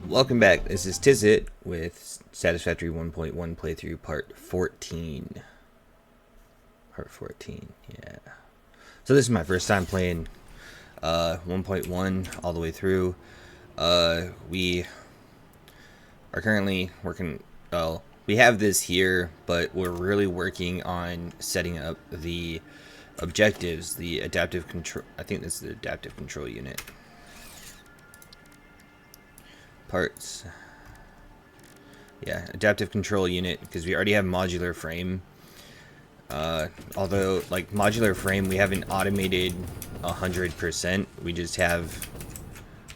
Welcome back. This is Tizit with Satisfactory 1.1 playthrough part 14. Part 14, yeah. So this is my first time playing 1.1 all the way through. We are currently working, well, we have this here, but we're really working on setting up the objectives, the adaptive control. I think that's the adaptive control unit. Parts. Yeah, adaptive control unit, because we already have modular frame. Although, like, modular frame, we haven't automated 100%. We just have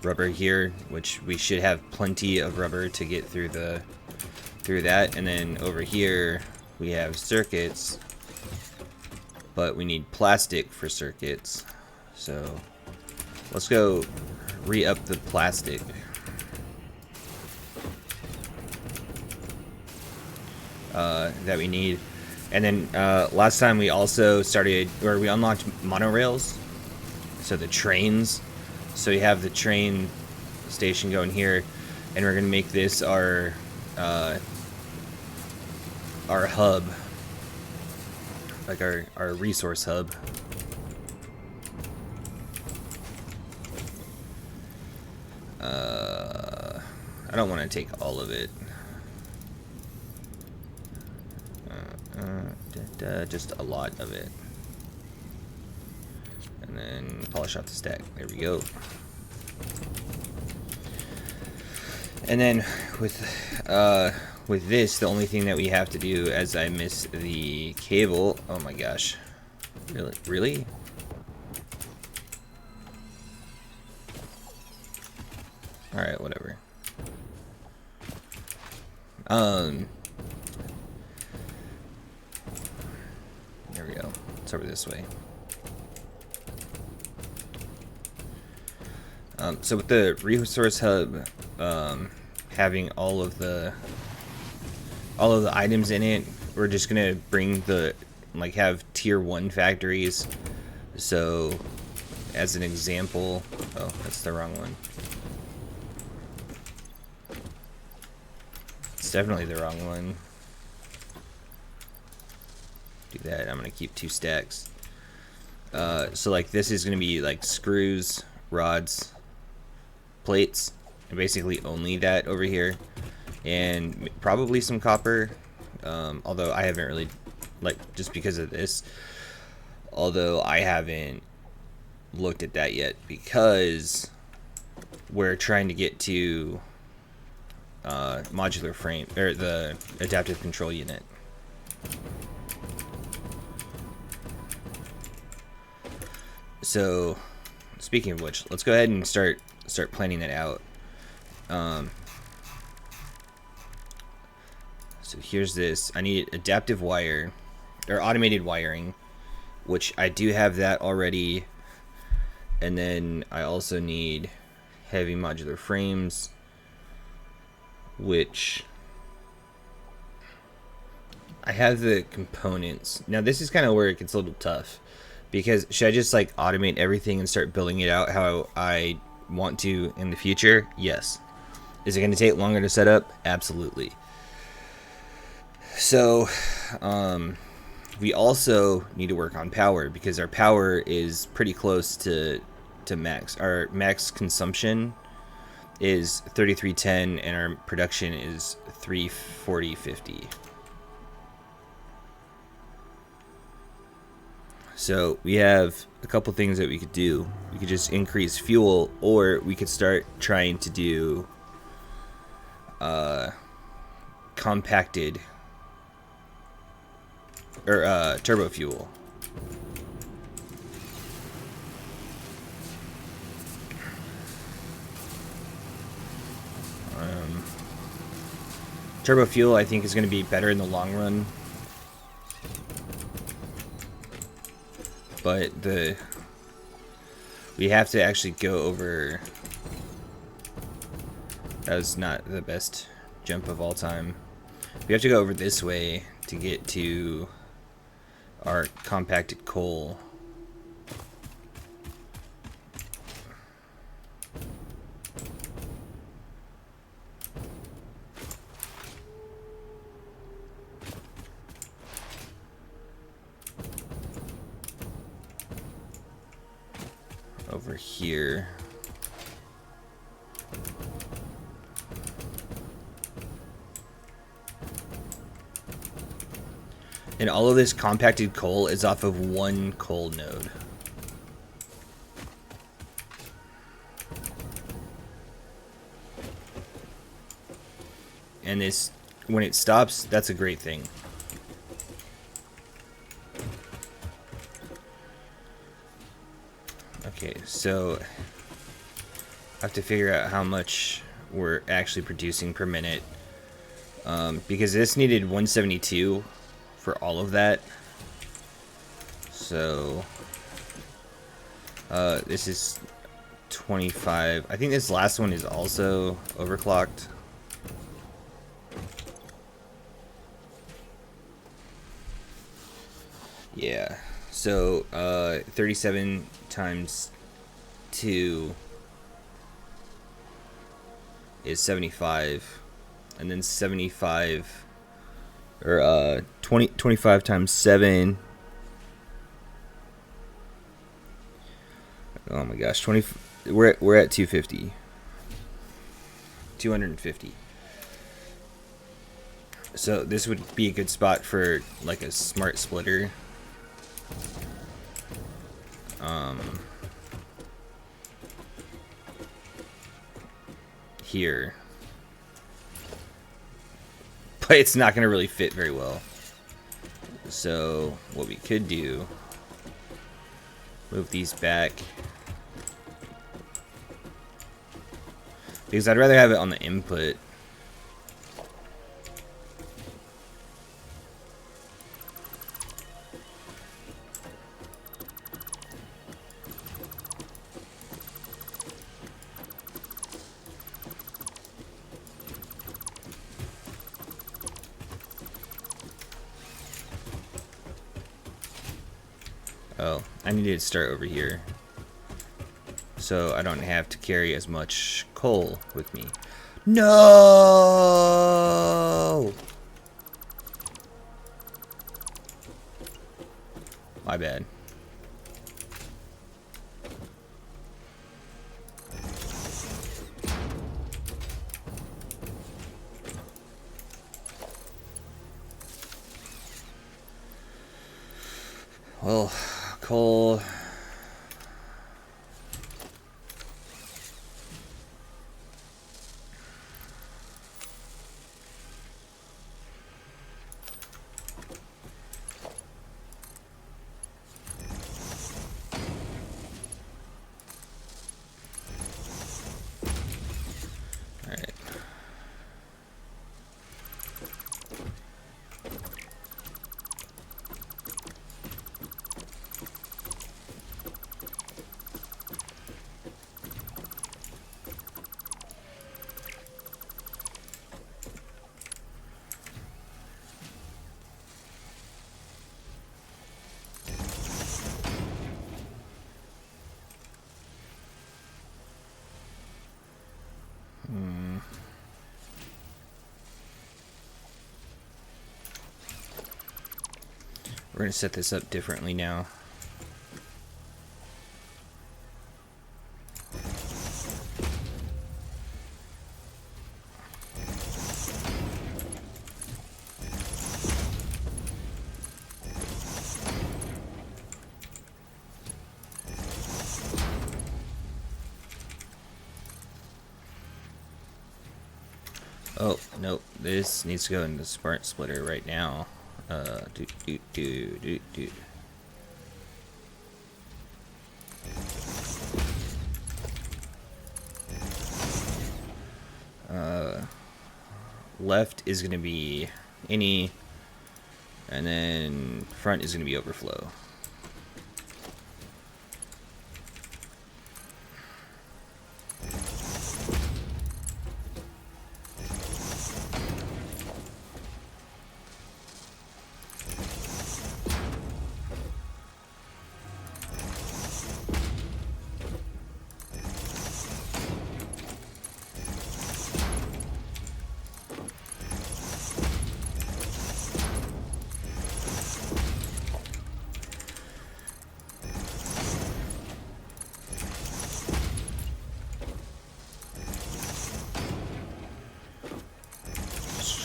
rubber here, which we should have plenty of rubber to get through that. And then over here, we have circuits, but we need plastic for circuits. So let's go re-up the plastic. That we need. And then last time we also started, or we unlocked monorails, so the trains. So we have the train station going here, and we're gonna make this our hub, like our resource hub. I don't want to take all of it. Just a lot of it, and then polish off the stack. There we go. And then with this, the only thing that we have to do, as I miss the cable. Oh my gosh, really? All right, whatever. There we go. It's over this way. So with the resource hub having all of the items in it, we're just gonna bring have tier 1 factories. So as an example, oh, that's the wrong one. It's definitely the wrong one. Do that. I'm gonna keep 2 stacks. So like this is gonna be like screws, rods, plates, and basically only that over here, and probably some copper. Although I haven't really, like, just because of this. Although I haven't looked at that yet because we're trying to get to modular frame, or the adaptive control unit. So, speaking of which, let's go ahead and start planning that out. So here's this. I need adaptive wire, or automated wiring, which I do have that already. And then I also need heavy modular frames, which I have the components. Now this is kind of where it gets a little tough, because should I just like automate everything and start building it out how I want to in the future? Yes. Is it going to take longer to set up? Absolutely. So we also need to work on power, because our power is pretty close to max. Our max consumption is 3310 and our production is 34050. So we have a couple things that we could do. We could just increase fuel, or we could start trying to do compacted, or turbo fuel. Turbo fuel, I think, is going to be better in the long run. But we have to actually go over. That was not the best jump of all time. We have to go over this way to get to our compacted coal. here. And all of this compacted coal is off of one coal node. And this, when it stops, that's a great thing. Okay, so I have to figure out how much we're actually producing per minute. Because this needed 172 for all of that. So this is 25. I think this last one is also overclocked. Yeah. So 37 times 2 is 75, and then 75 or 25 times 7. Oh my gosh, 20. We're at 250. 250. So this would be a good spot for like a smart splitter. Here. But it's not going to really fit very well. So what we could do, move these back. Because I'd rather have it on the input. Oh, I need to start over here. So I don't have to carry as much coal with me. No! My bad. Well, coal. All right. We're going to set this up differently now. Oh, no, this needs to go in the smart splitter right now. Left is going to be any, and then front is going to be overflow.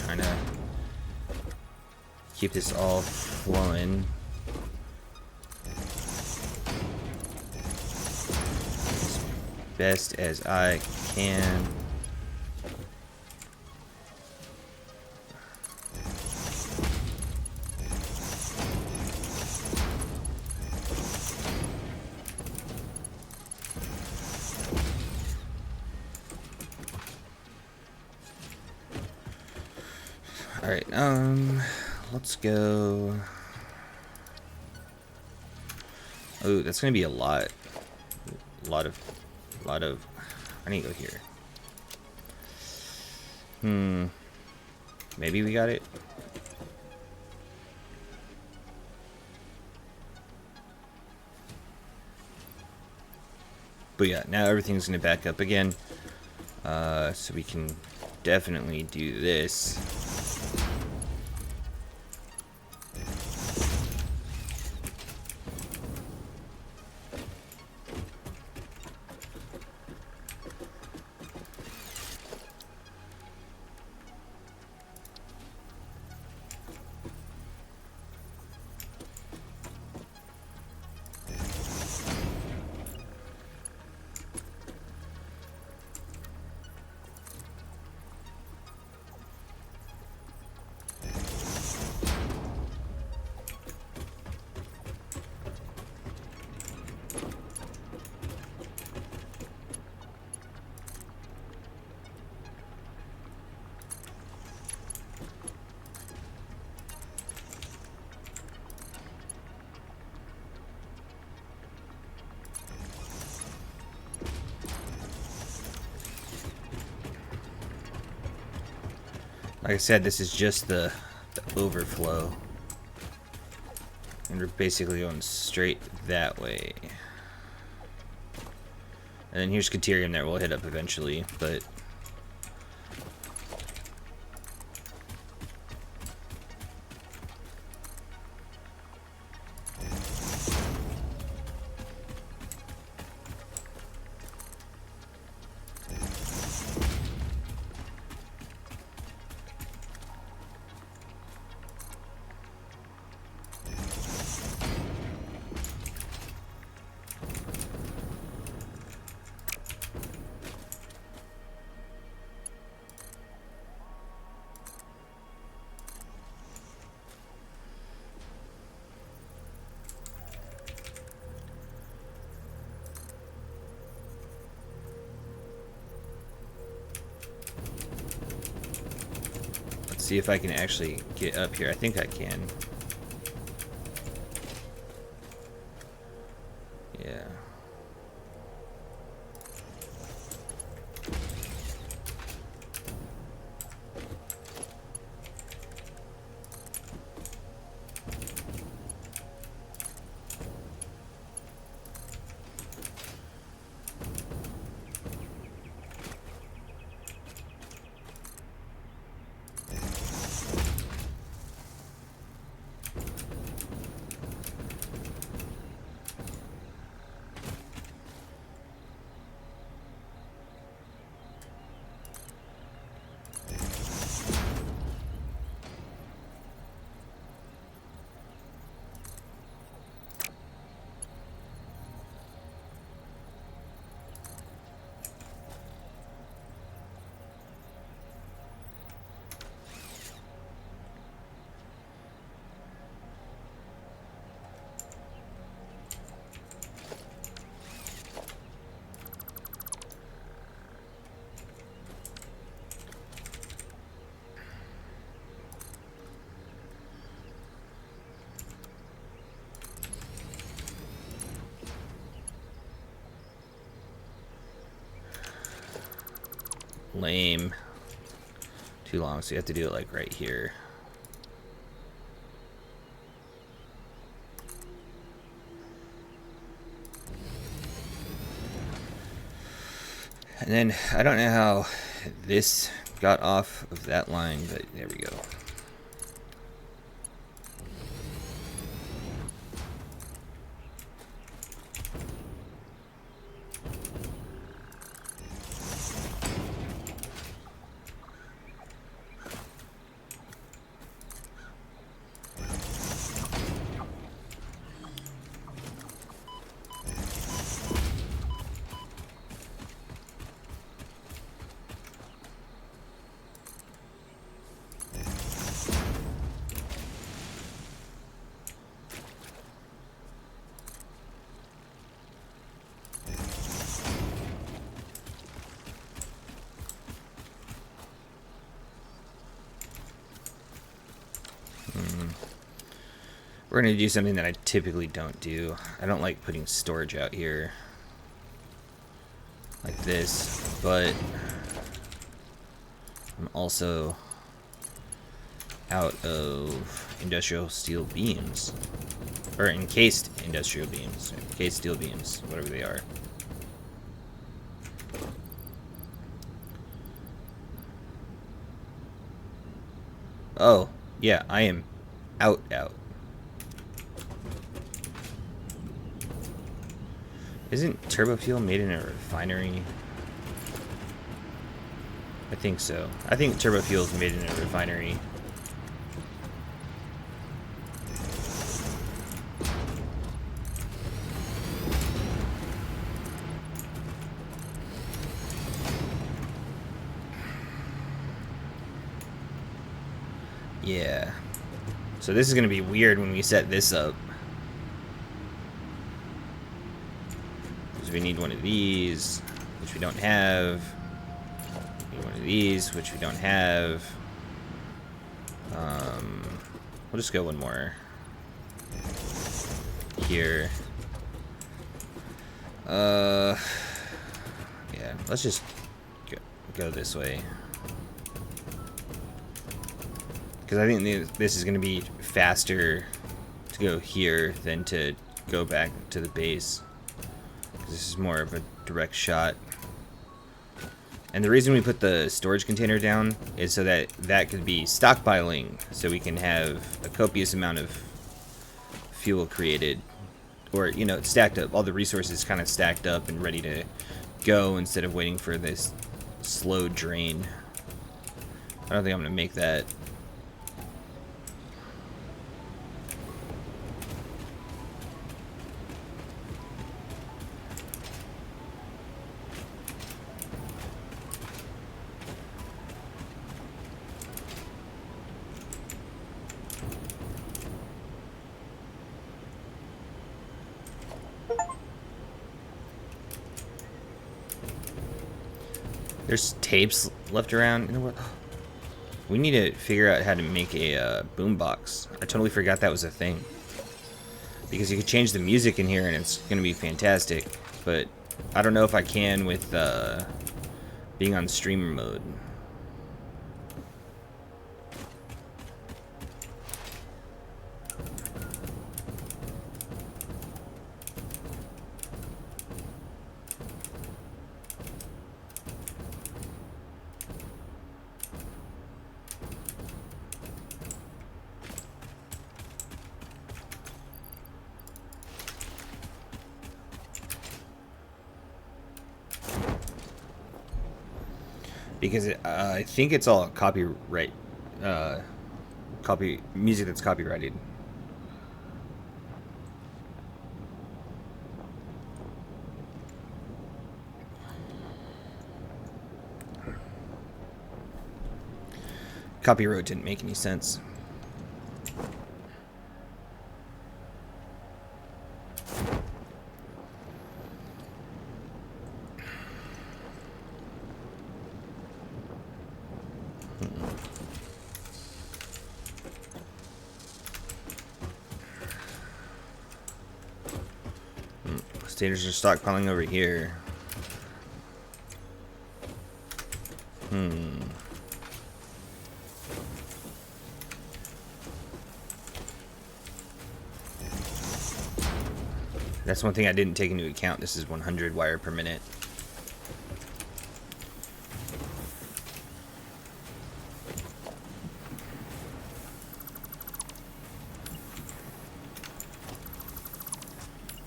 trying to keep this all flowing. As best as I can. Alright, let's go. Oh, that's gonna be a lot of, I need to go here. Maybe we got it. But yeah, now everything's gonna back up again. So we can definitely do this. Like I said, this is just the overflow. And we're basically going straight that way. And then here's Caterium that we'll hit up eventually, but... see if I can actually get up here. I think I can. Yeah. Lame. Too long, so you have to do it like right here. And then I don't know how this got off of that line, but there we go. We're going to do something that I typically don't do. I don't like putting storage out here like this, but I'm also out of industrial steel beams. Or encased industrial beams. Encased steel beams, whatever they are. Oh, yeah, I am out. Isn't turbo fuel made in a refinery? I think so. I think turbo fuel is made in a refinery. Yeah. So this is going to be weird when we set this up. Because we need one of these, which we don't have. We need one of these, which we don't have. We'll just go one more. Here. Yeah, let's just go this way. Because I think this is going to be faster to go here than to go back to the base. Because this is more of a direct shot. And the reason we put the storage container down is so that that could be stockpiling. So we can have a copious amount of fuel created. Or, you know, stacked up. All the resources kind of stacked up and ready to go instead of waiting for this slow drain. I don't think I'm going to make that. There's tapes left around. You know what? We need to figure out how to make a boombox. I totally forgot that was a thing. Because you could change the music in here and it's going to be fantastic. But I don't know if I can with being on streamer mode. Because I think it's all copyright, music that's copyrighted. Copyright didn't make any sense. Stators are stockpiling over here. That's one thing I didn't take into account. This is 100 wire per minute.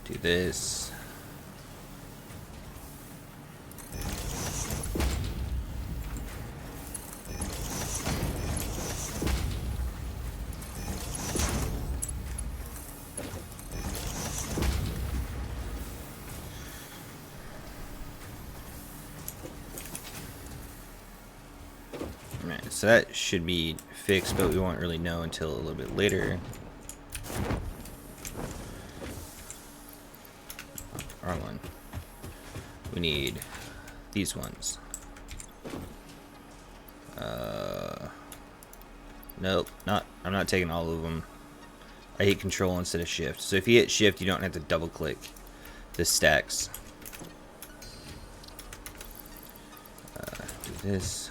Do this. So that should be fixed, but we won't really know until a little bit later. Wrong one. We need these ones. Nope, I'm not taking all of them. I hit control instead of shift. So if you hit shift, you don't have to double click the stacks. Do this.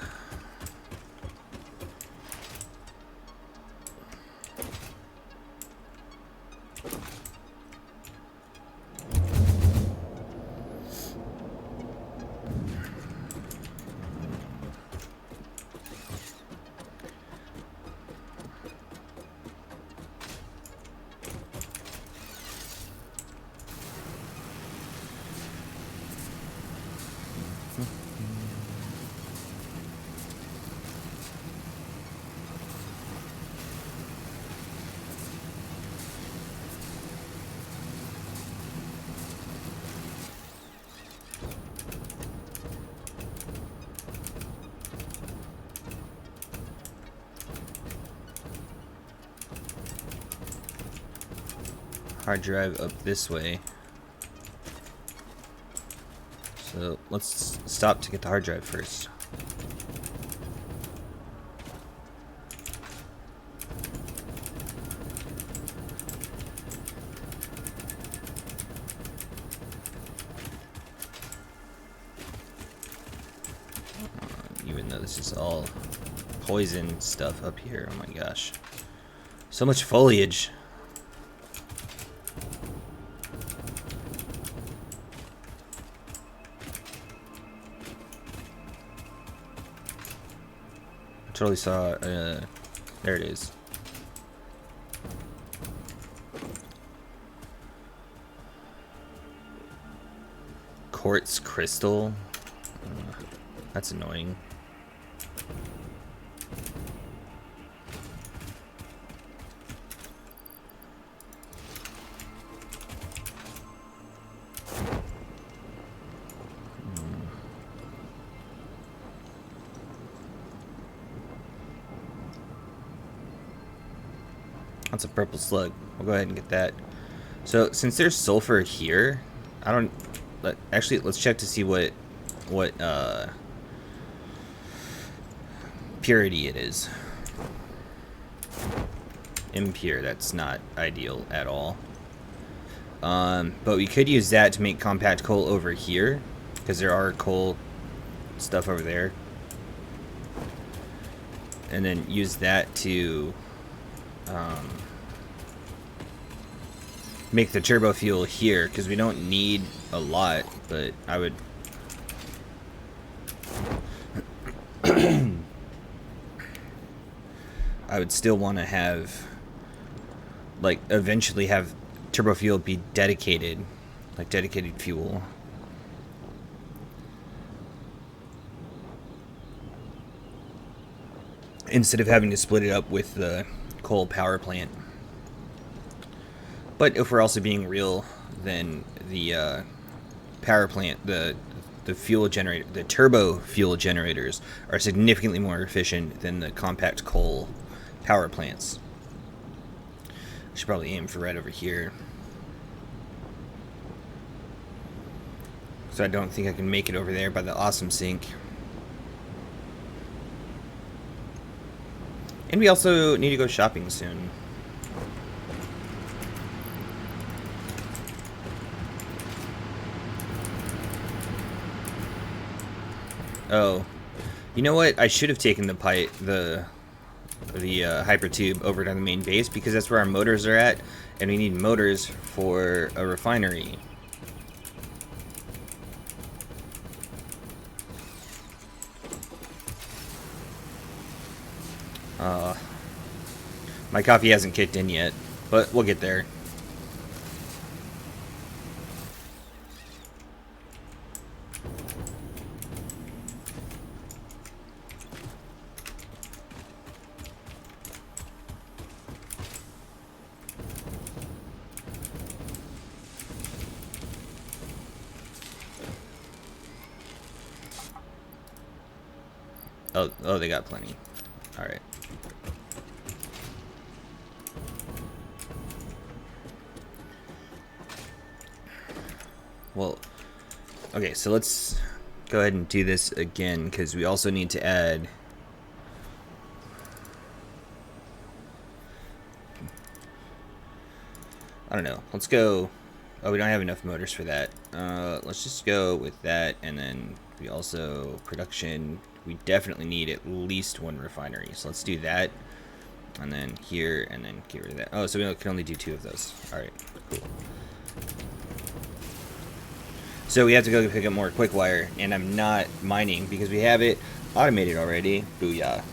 Hard drive up this way. So let's stop to get the hard drive first. Even though this is all poison stuff up here, oh my gosh. So much foliage. Totally saw, there it is. Quartz crystal? That's annoying. That's a purple slug. We'll go ahead and get that. So since there's sulfur here, I don't. Actually, let's check to see what purity it is. Impure. That's not ideal at all. But we could use that to make compact coal over here, because there are coal stuff over there, and then use that to make the turbo fuel here, because we don't need a lot, but I would I would still want to have, like, eventually have turbo fuel be dedicated, like dedicated fuel. Instead of having to split it up with the coal power plant. But if we're also being real, then the power plant, the fuel generator, the turbo fuel generators are significantly more efficient than the compact coal power plants. I should probably aim for right over here. So I don't think I can make it over there by the awesome sink. And we also need to go shopping soon. Oh, you know what? I should have taken the pipe, the hypertube over to the main base, because that's where our motors are at, and we need motors for a refinery. My coffee hasn't kicked in yet, but we'll get there. Oh, they got plenty. All right. Well, okay, so let's go ahead and do this again, because we also need to add I don't know. Let's go. Oh, we don't have enough motors for that. Let's just go with that, and then we also production. We definitely need at least one refinery, so let's do that. And then here, and then get rid of that. Oh, so we can only do 2 of those. All right, cool. So we have to go pick up more quick wire, and I'm not mining because we have it automated already. Booyah.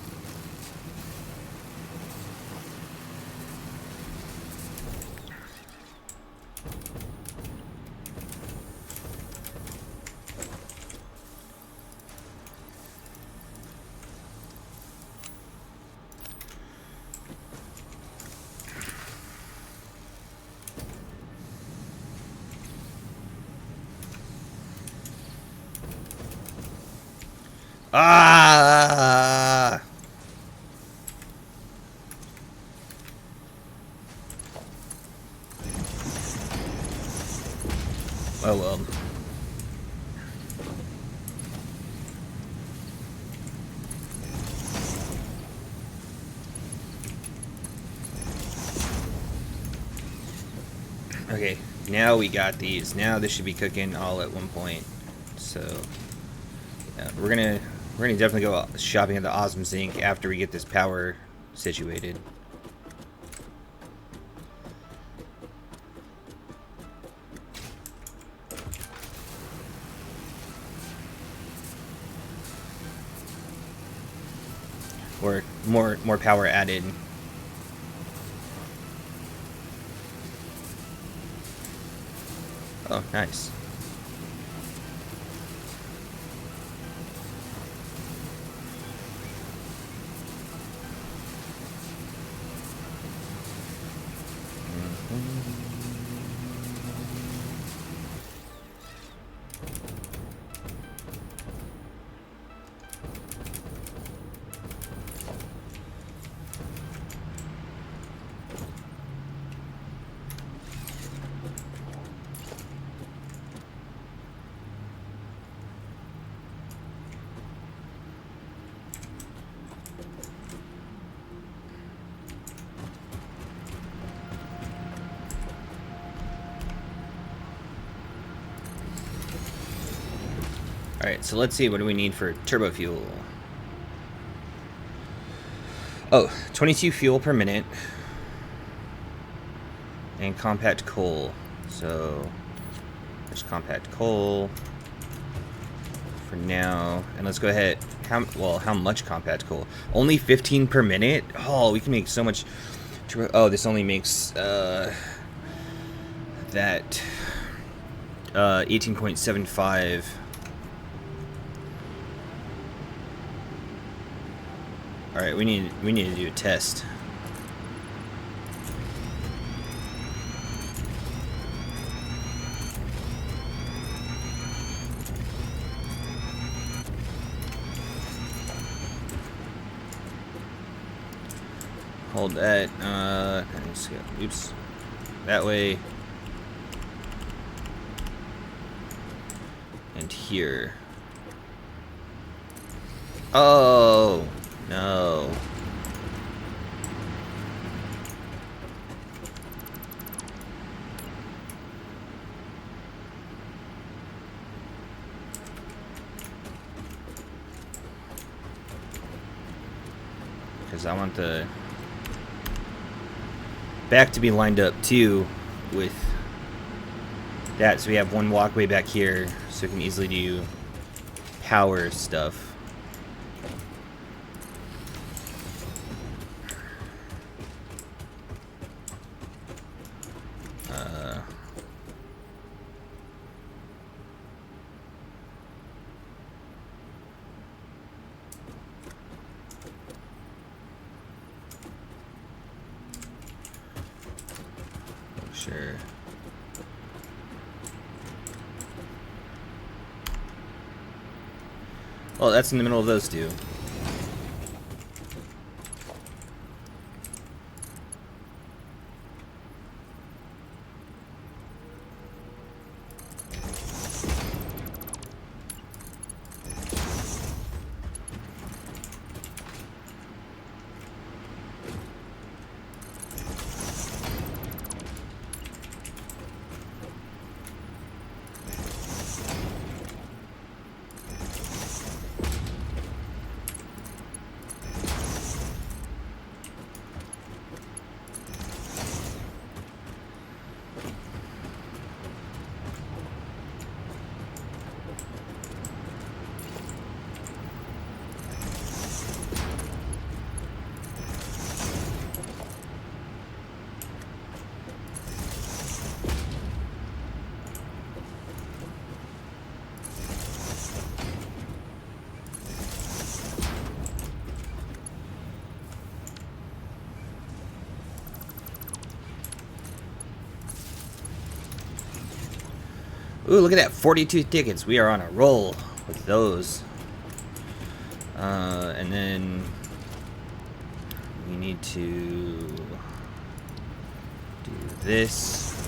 Ah! Oh well. Okay, now we got these. Now this should be cooking all at one point. So yeah, we're gonna definitely go shopping at the Awesome Zinc after we get this power situated. Or more power added. Oh, nice. Alright, so let's see, what do we need for turbo fuel? Oh, 22 fuel per minute. And compact coal. So, there's compact coal for now. And let's go ahead. How much compact coal? Only 15 per minute? Oh, we can make so much. Oh, this only makes that 18.75. Alright, we need to do a test. Hold that. Let's go. Oops. That way. And here. Oh no. Because I want the back to be lined up too with that, so we have one walkway back here so we can easily do power stuff. Sure. Well, that's in the middle of those two. Ooh, look at that. 42 tickets. We are on a roll with those. And then we need to do this.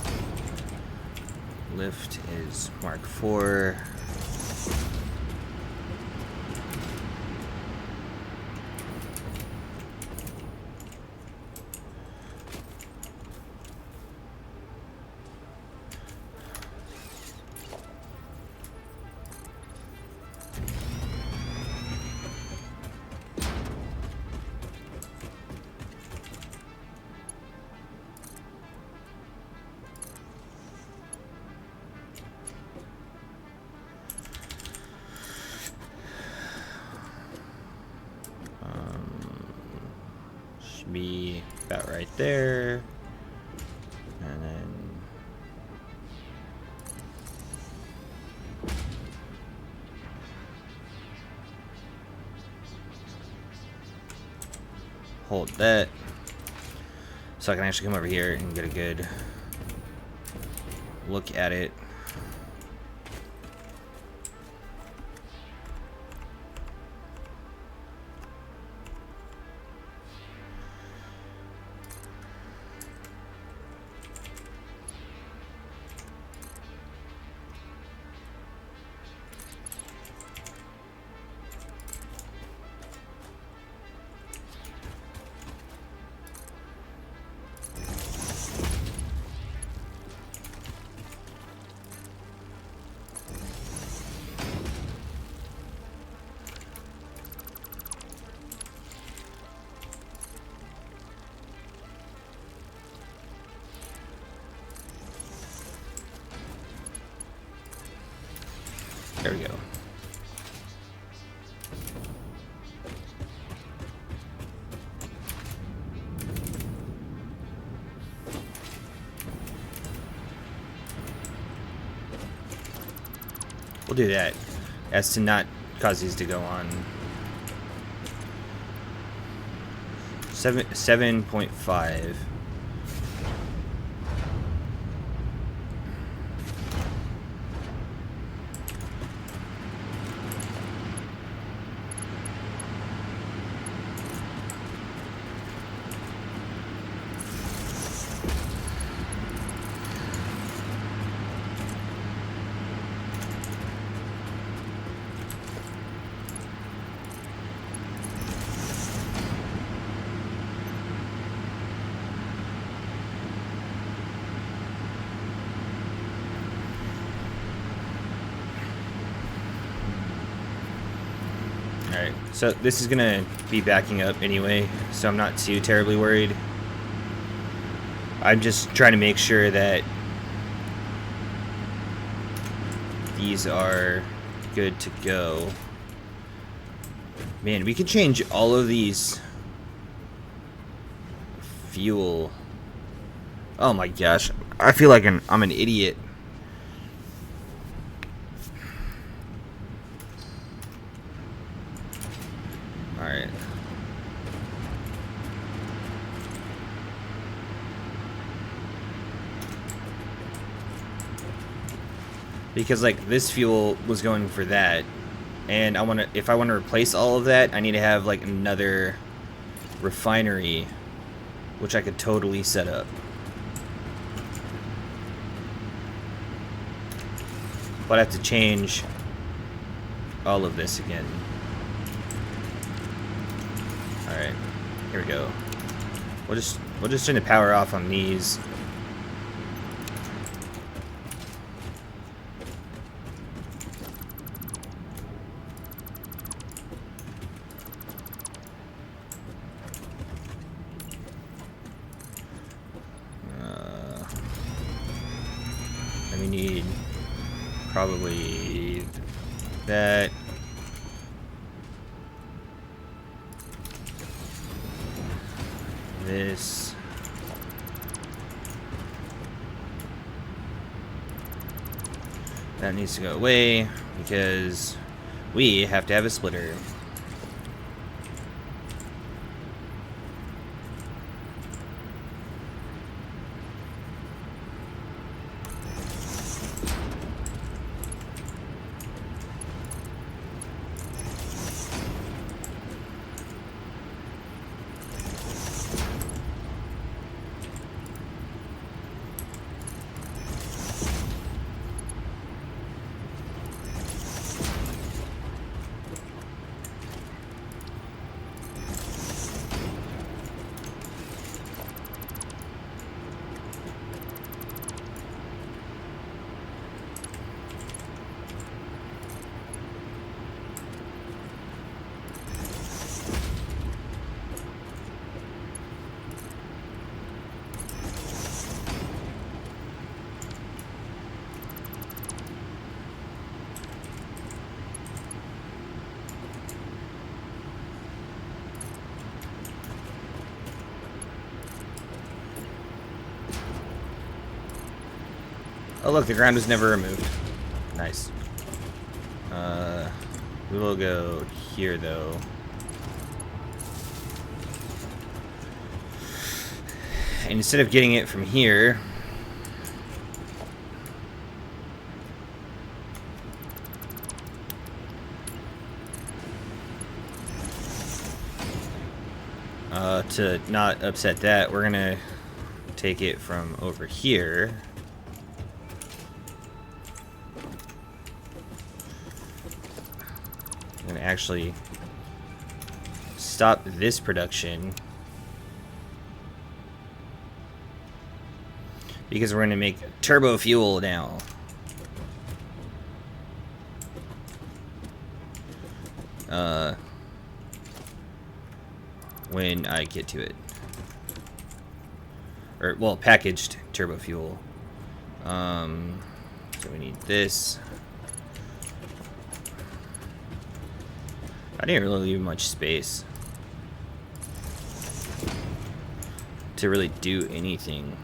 Lift is Mark IV. Should be about right there. And then hold that so I can actually come over here and get a good look at it. There we go. We'll do that as to not cause these to go on. 7.5. Alright, so this is gonna be backing up anyway, so I'm not too terribly worried. I'm just trying to make sure that these are good to go. Man, we could change all of these fuel. Oh my gosh, I feel like I'm an idiot. Alright. Because like this fuel was going for that, and if I want to replace all of that, I need to have like another refinery, which I could totally set up. But I have to change all of this again. Alright, here we go. We'll just turn the power off on these. And we need probably that. This. That needs to go away because we have to have a splitter. Oh look, the ground was never removed. Nice. We will go here though. And instead of getting it from here, to not upset that, we're gonna take it from over here. I'm gonna actually stop this production because we're gonna make turbo fuel now. When I get to it. Or, well, packaged turbo fuel. So we need this. I didn't really leave much space to really do anything.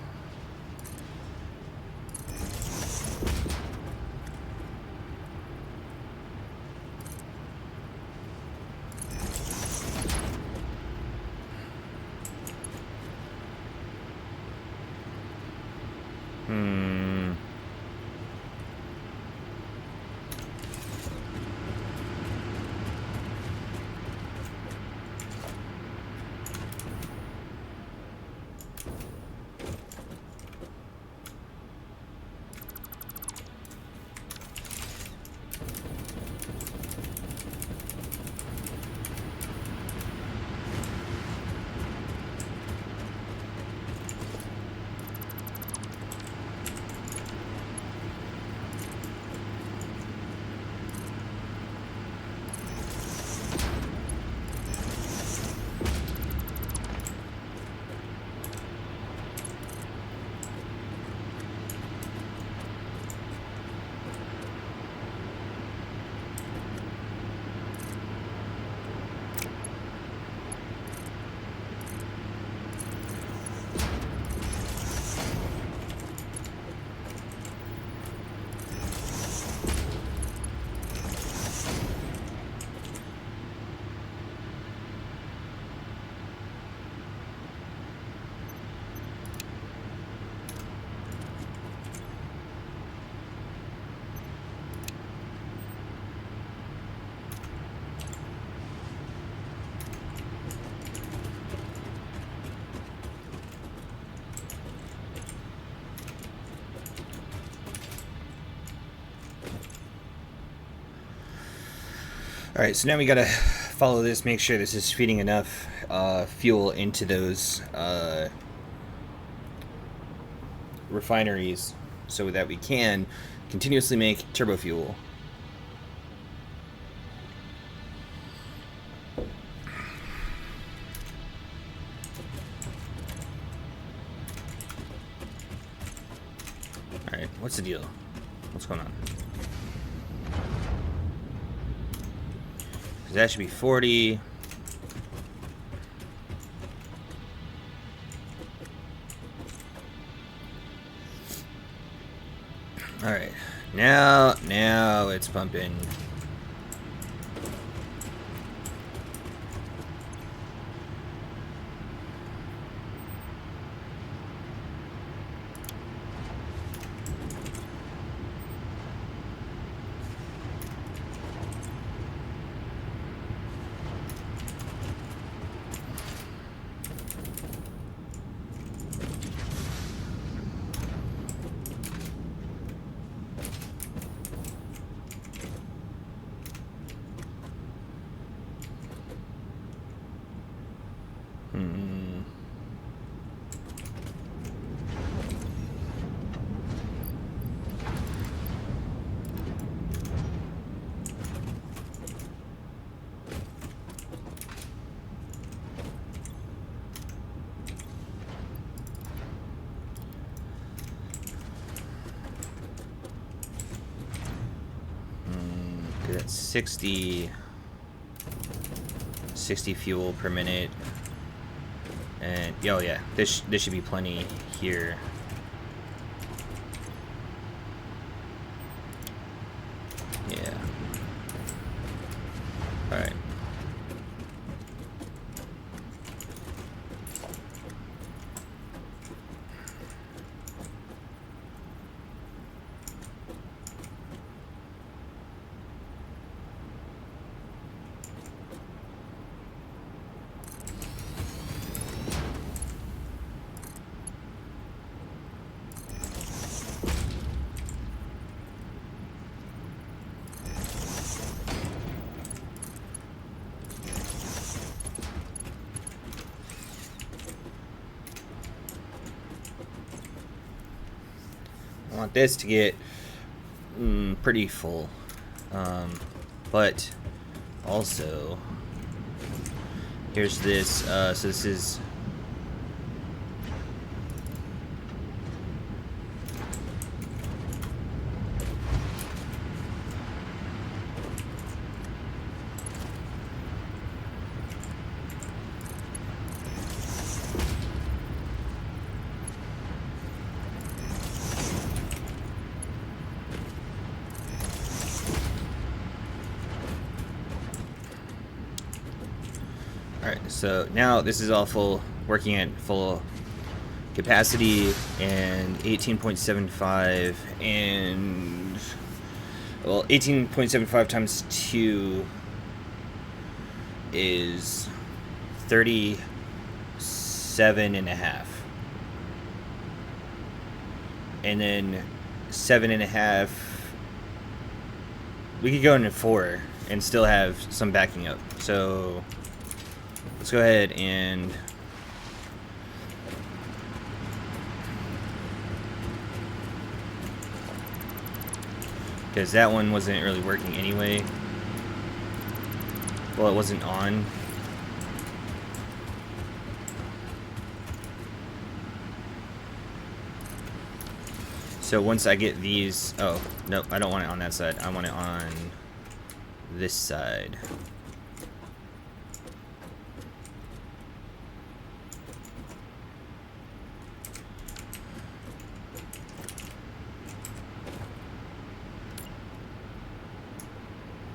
Alright, so now we gotta follow this, make sure this is feeding enough fuel into those refineries so that we can continuously make turbo fuel. Alright, what's the deal? What's going on? That should be 40. All right, now it's pumping. That's 60 fuel per minute. And oh yeah, this should be plenty here. want this to get pretty full. But also, here's this. So this is. Alright, so now this is all full, working at full capacity, and 18.75, and, well, 18.75 times 2 is 37.5. And then 7.5, we could go into 4 and still have some backing up. So let's go ahead and because that one wasn't really working anyway. Well, it wasn't on. So once I get these, oh, nope, I don't want it on that side. I want it on this side.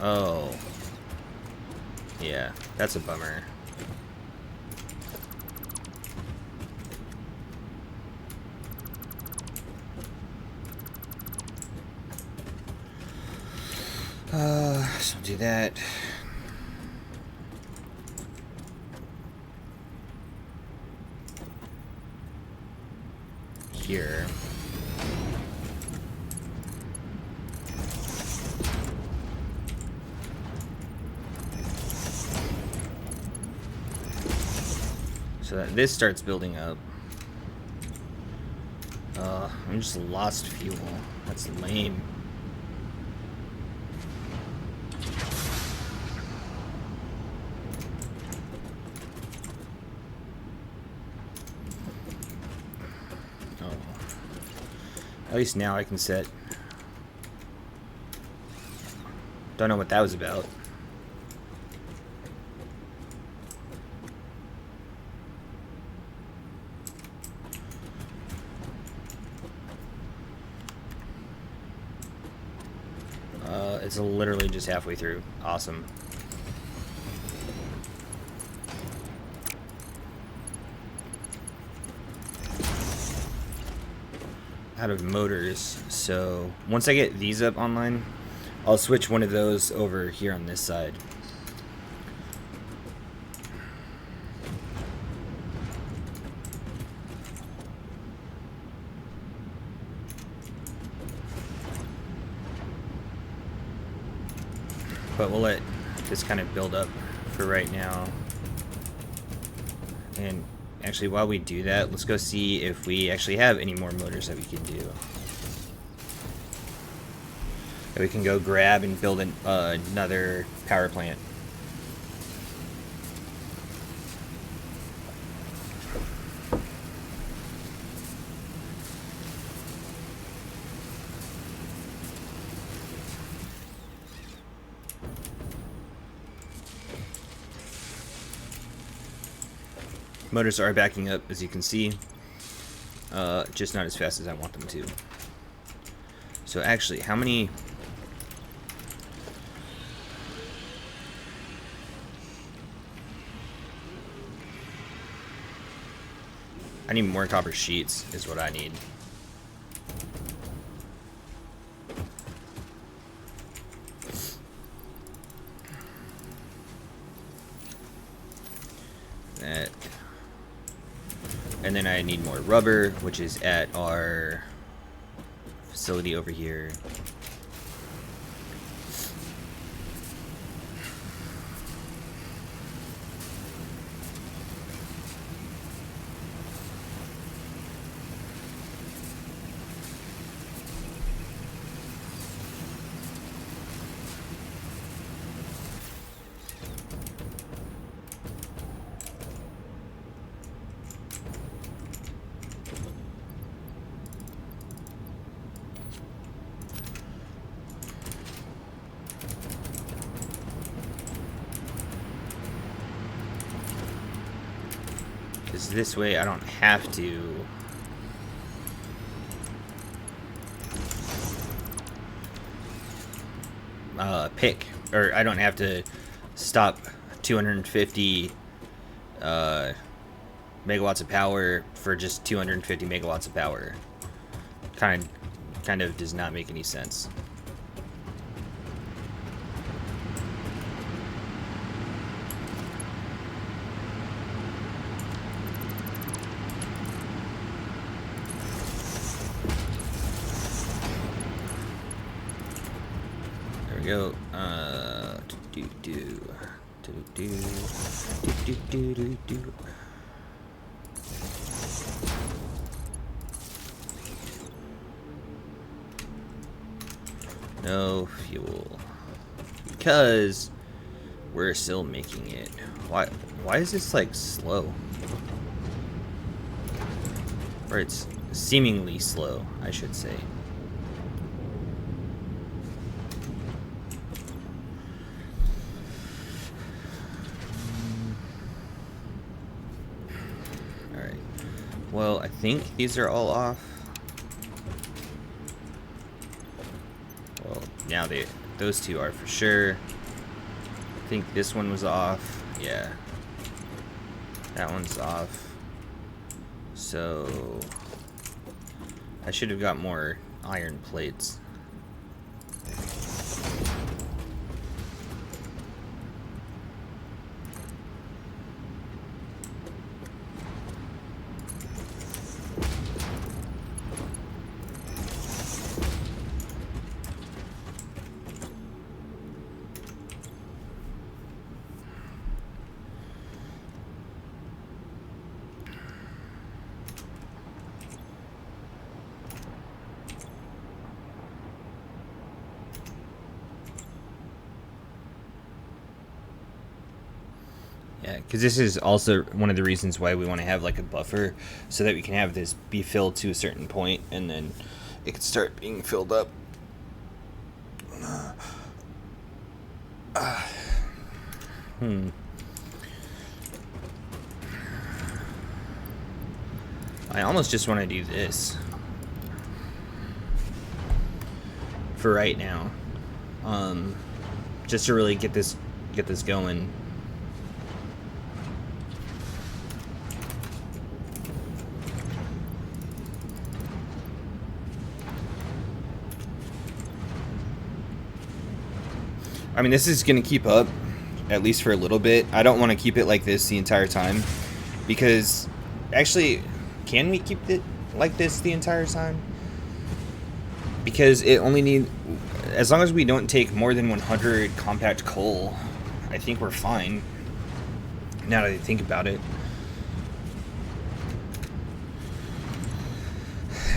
Oh. Yeah, that's a bummer. So do that. Here. So that this starts building up. I'm just lost fuel. That's lame. Oh. At least now I can set. Don't know what that was about. It's literally just halfway through. Awesome. Out of motors, so once I get these up online, I'll switch one of those over here on this side. But we'll let this kind of build up for right now. And actually, while we do that, let's go see if we actually have any more motors that we can do. That we can go grab and build another power plant. Motors are backing up, as you can see, just not as fast as I want them to. So actually, how many... I need more copper sheets, is what I need. That... And then I need more rubber, which is at our facility over here. Because this way I don't have to pick, or I don't have to stop 250 megawatts of power for just 250 megawatts of power. Kind of does not make any sense. There we go. No fuel. Because we're still making it. Why is this like slow? Or it's seemingly slow, I should say. Alright. Well, I think these are all off. Well, now those two are for sure. I think this one was off. Yeah. That one's off. So I should have got more iron plates. Yeah, because this is also one of the reasons why we want to have like a buffer, so that we can have this be filled to a certain point and then it can start being filled up. I almost just want to do this for right now, just to really get this going. I mean, this is going to keep up, at least for a little bit. I don't want to keep it like this the entire time, because, actually, can we keep it like this the entire time? Because it only needs, as long as we don't take more than 100 compact coal, I think we're fine, now that I think about it.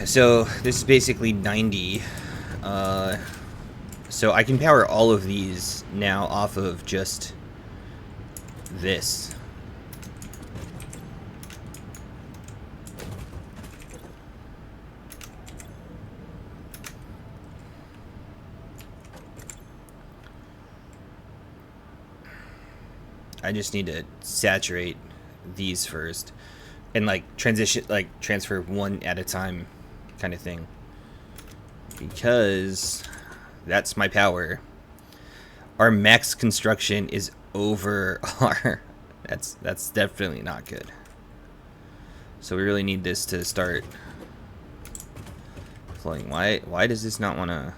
So, this is basically 90, so I can power all of these now off of just this. I just need to saturate these first and like transfer one at a time kind of thing, because that's my power. Our max construction is over our that's definitely not good. So we really need this to start flowing. Why does this not want to?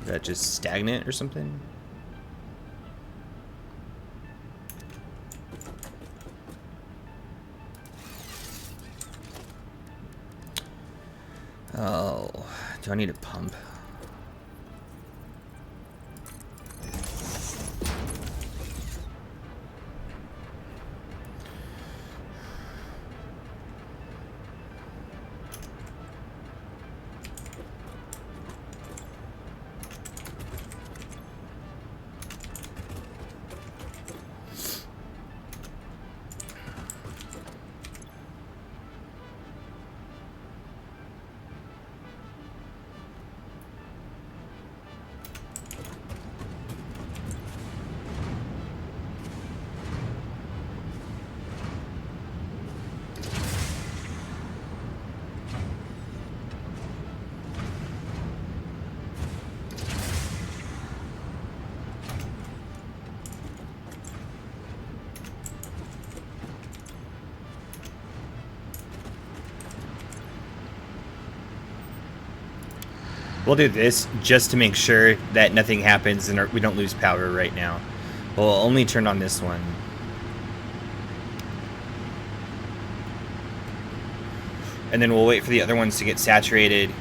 Is that just stagnant or something? Oh, do I need a pump? We'll do this just to make sure that nothing happens and we don't lose power right now. We'll only turn on this one. And then we'll wait for the other ones to get saturated,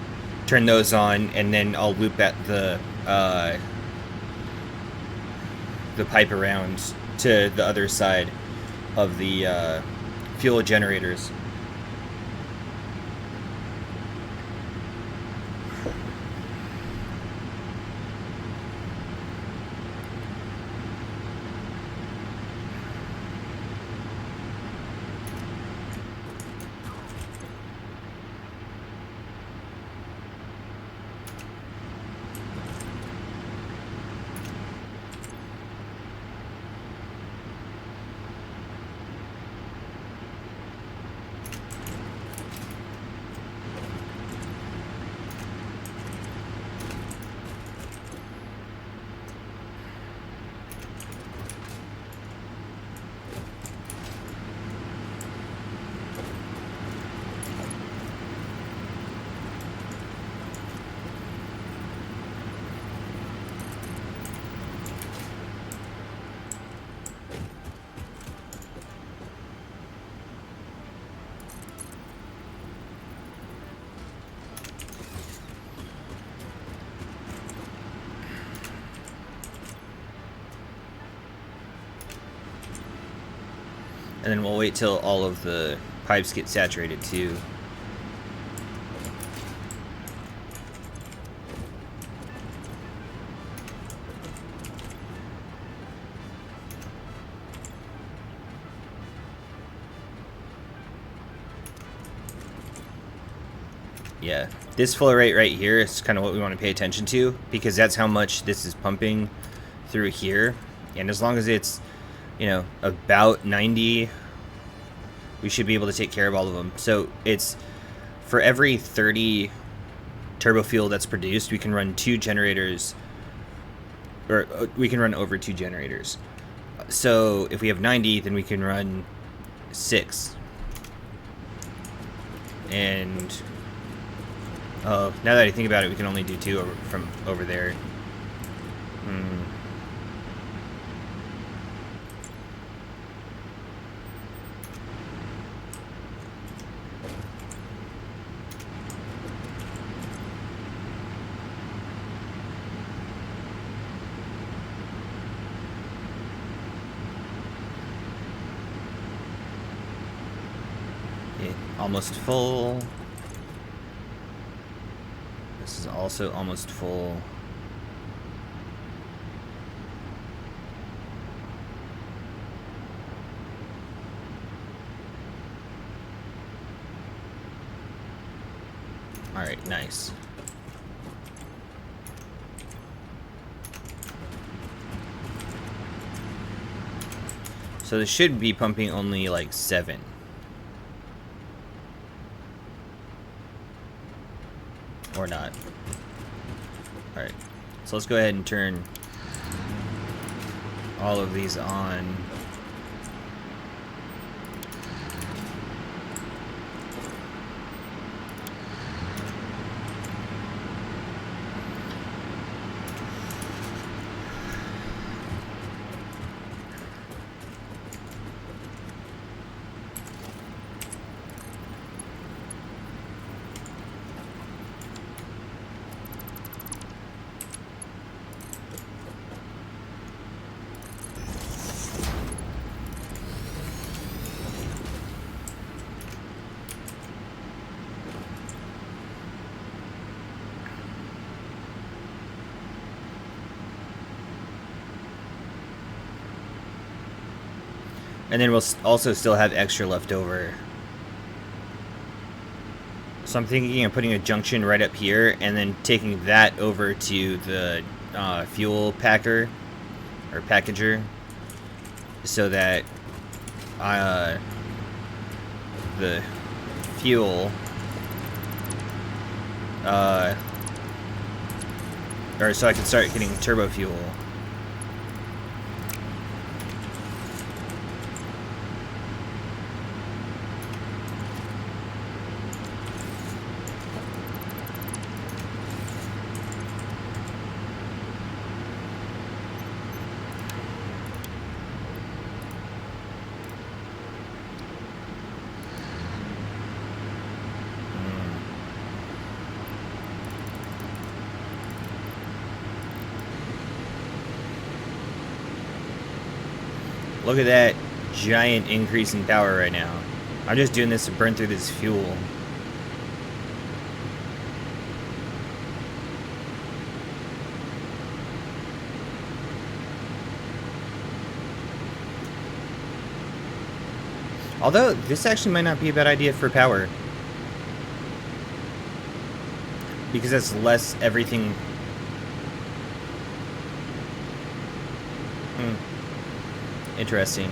turn those on, and then I'll loop at the pipe around to the other side of the fuel generators. And then we'll wait till all of the pipes get saturated too. Yeah, this flow rate right here is kind of what we want to pay attention to, because that's how much this is pumping through here. And as long as it's, you know, about 90, we should be able to take care of all of them. So it's for every 30 turbo fuel that's produced, we can run 2 generators, or we can run over 2 generators. So if we have 90, then we can run 6. And now that I think about it, we can only do 2 from over there. Almost full. This is also almost full. All right, nice. So this should be pumping only like 7. Or not. Alright, so let's go ahead and turn all of these on. And then we'll also still have extra left over. So I'm thinking of putting a junction right up here and then taking that over to the fuel packer or packager, so that the fuel or so I can start getting turbo fuel. Look at that giant increase in power right now. I'm just doing this to burn through this fuel. Although, this actually might not be a bad idea for power. Because that's less everything. Interesting.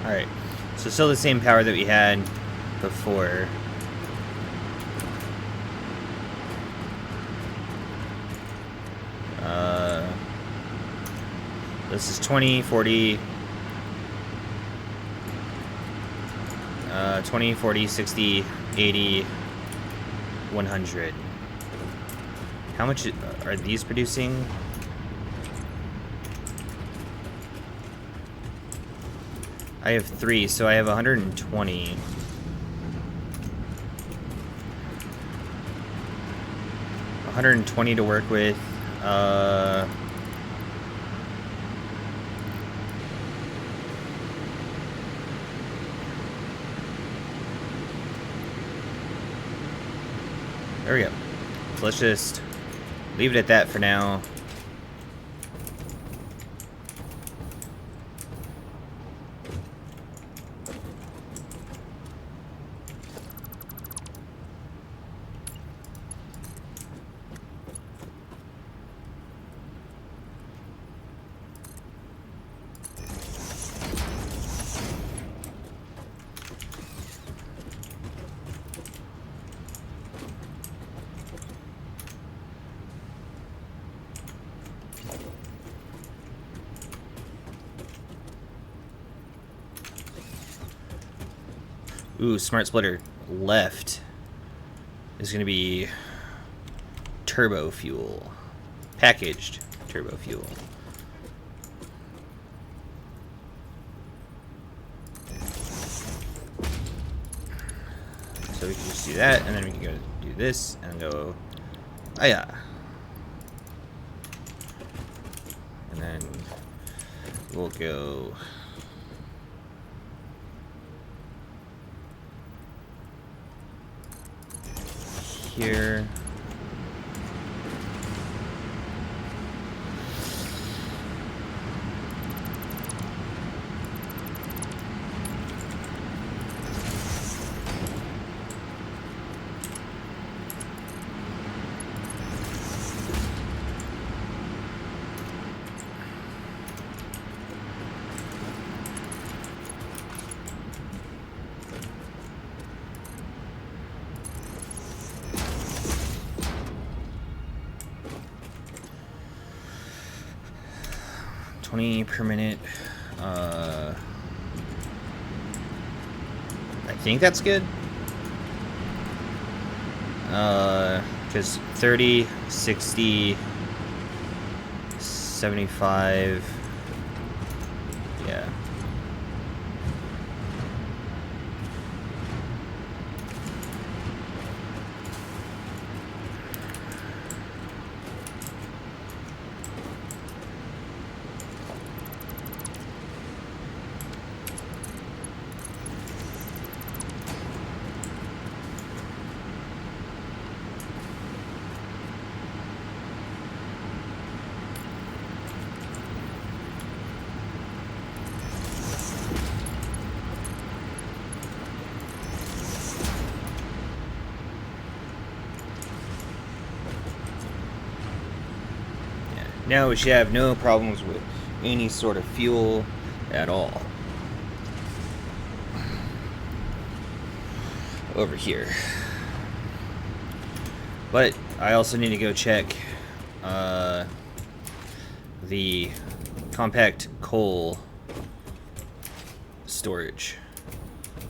Alright, so still the same power that we had before. This is 20, 40, 20, 40, 60, 80, 100. How much are these producing? I have 3, so I have 120. 120 to work with. There we go. So let's just leave it at that for now. Ooh, smart splitter left is going to be turbo fuel. Packaged turbo fuel. So we can just do that, and then we can go do this, and go, oh yeah. And then we'll go here. Per minute. I think that's good. Just 30, 60, 75. Yeah. Now we should have no problems with any sort of fuel at all. Over here. But I also need to go check the compact coal storage,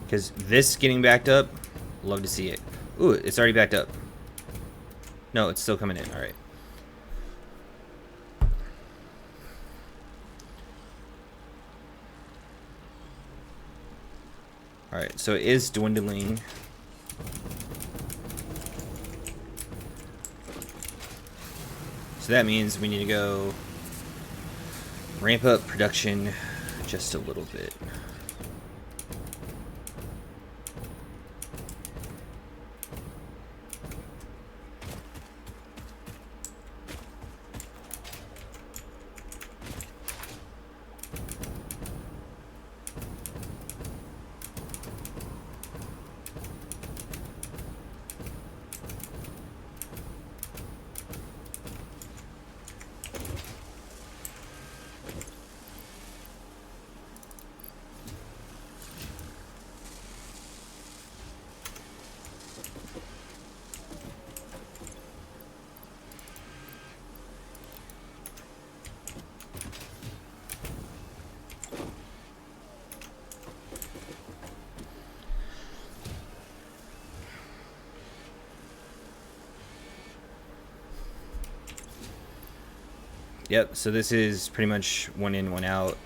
because this getting backed up, love to see it. Ooh, it's already backed up. No, it's still coming in. All right. All right, so it is dwindling. So that means we need to go ramp up production just a little bit. Yep, so this is pretty much one in, one out,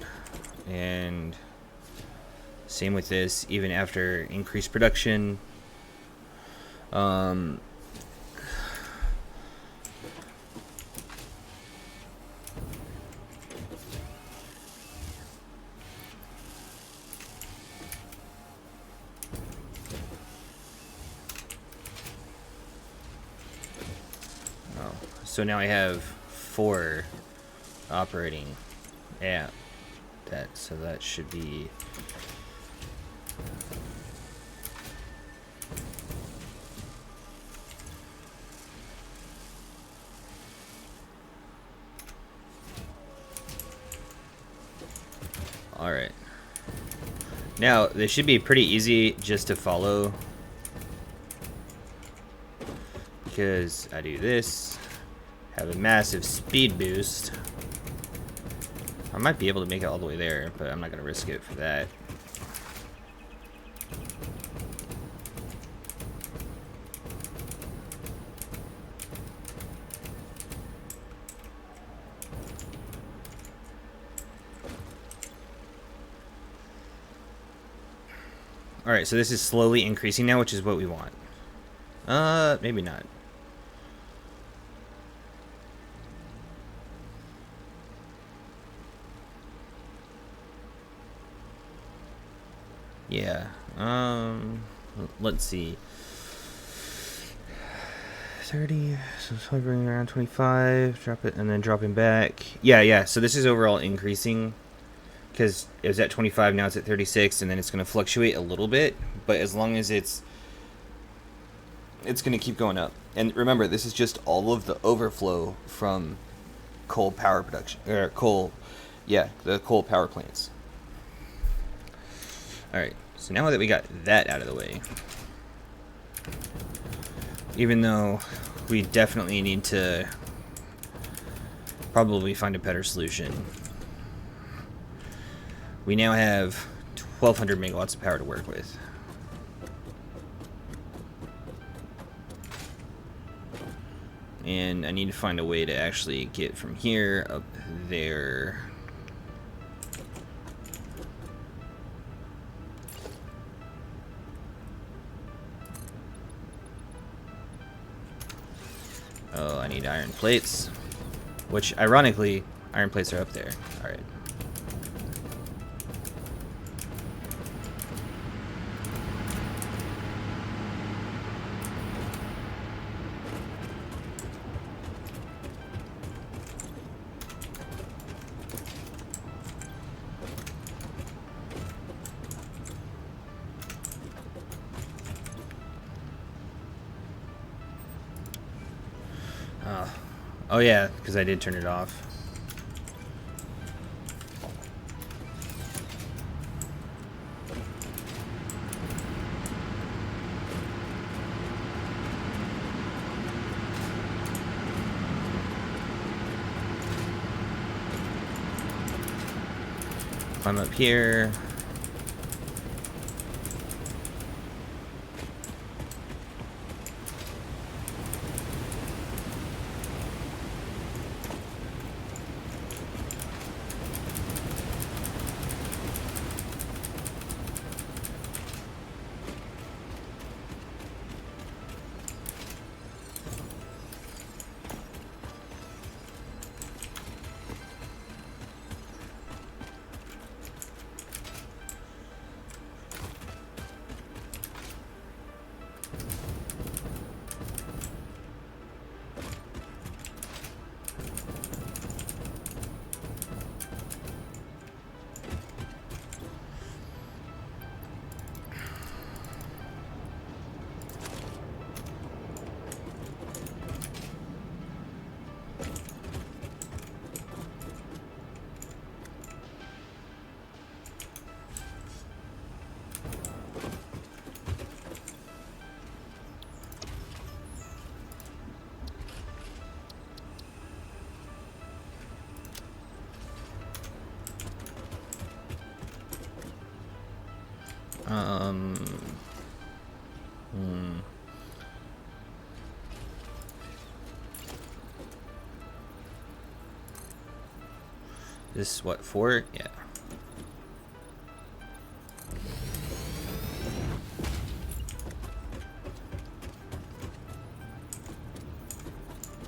and same with this, even after increased production. Oh, so now I have 4 operating. Yeah, so that should be all right. Now this should be pretty easy just to follow, because I do this, have a massive speed boost. I might be able to make it all the way there, but I'm not going to risk it for that. Alright, so this is slowly increasing now, which is what we want. Maybe not. Yeah. Let's see. 30, so it's hovering around 25, drop it, and then dropping back. Yeah, so this is overall increasing, because it was at 25, now it's at 36, and then it's going to fluctuate a little bit, but as long as it's going to keep going up. And remember, this is just all of the overflow from coal power production, or the coal power plants. Alright, so now that we got that out of the way, even though we definitely need to probably find a better solution, we now have 1,200 megawatts of power to work with. And I need to find a way to actually get from here up there. Oh, I need iron plates. Which, ironically, iron plates are up there. Alright. Oh yeah, because I did turn it off. Climb up here. This is what, 4? Yeah.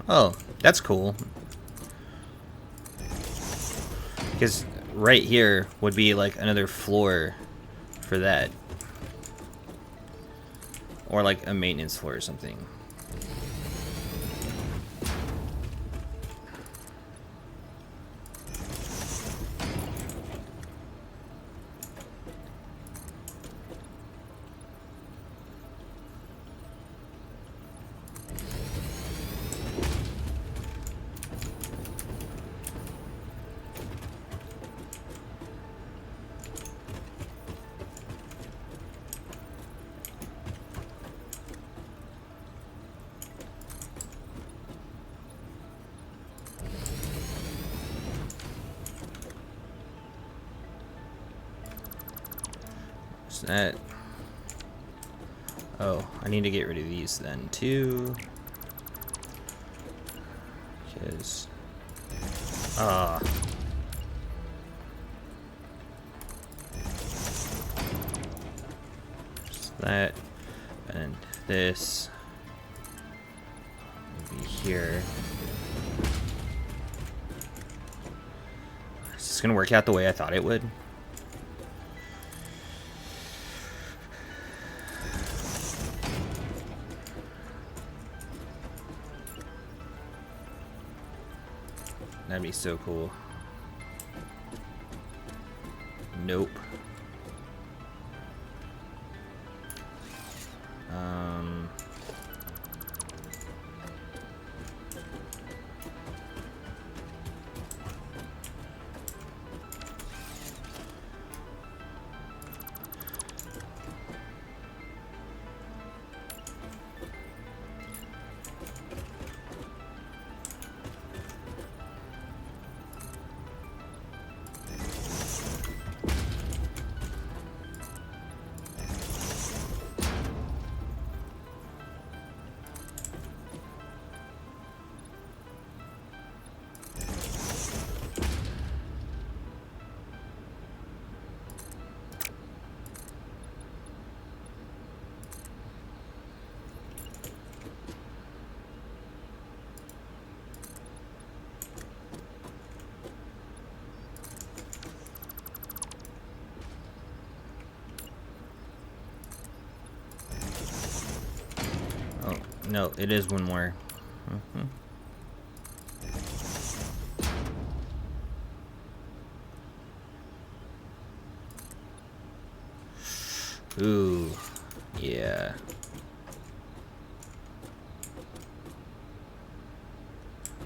Oh, that's cool. Because right here would be like another floor for that. Or like a maintenance floor or something. That. Oh, I need to get rid of these then too. Because just that, and this will be here. Is this gonna work out the way I thought it would? That'd be so cool. Nope. No, it is one more. Ooh, yeah.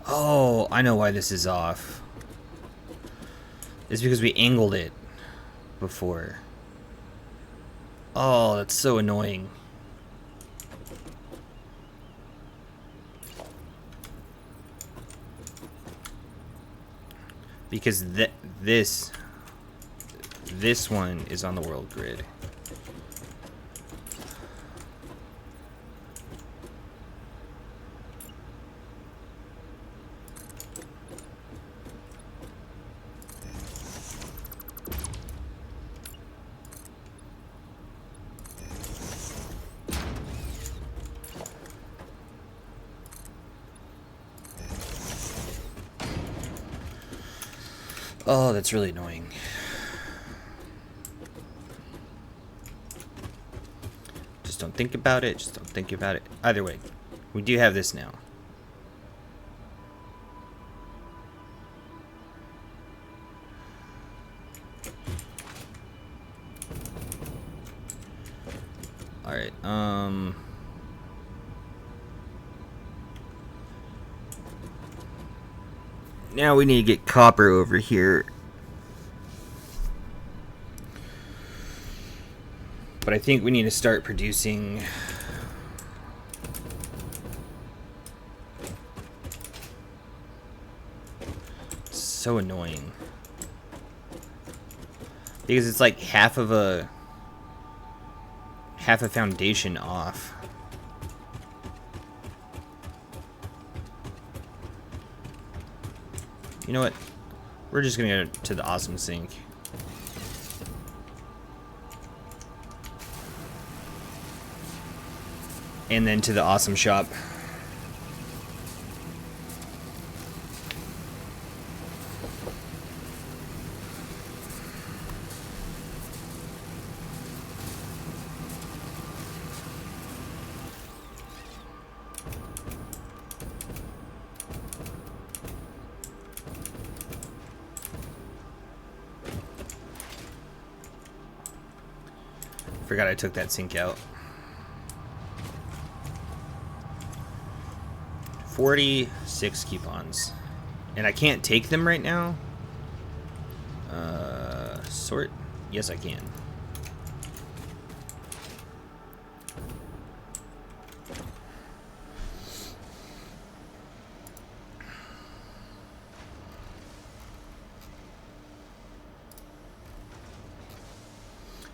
Oh, I know why this is off. It's because we angled it before. Oh, that's so annoying. Because this this one is on the world grid. Oh, that's really annoying. Just don't think about it. Just don't think about it. Either way, we do have this now. Alright, now we need to get copper over here. But I think we need to start producing it's so annoying. Because it's like half a foundation off. You know what? We're just gonna go to the awesome sink. And then to the awesome shop. Forgot I took that sink out. 46 coupons. And I can't take them right now. Sort? Yes, I can.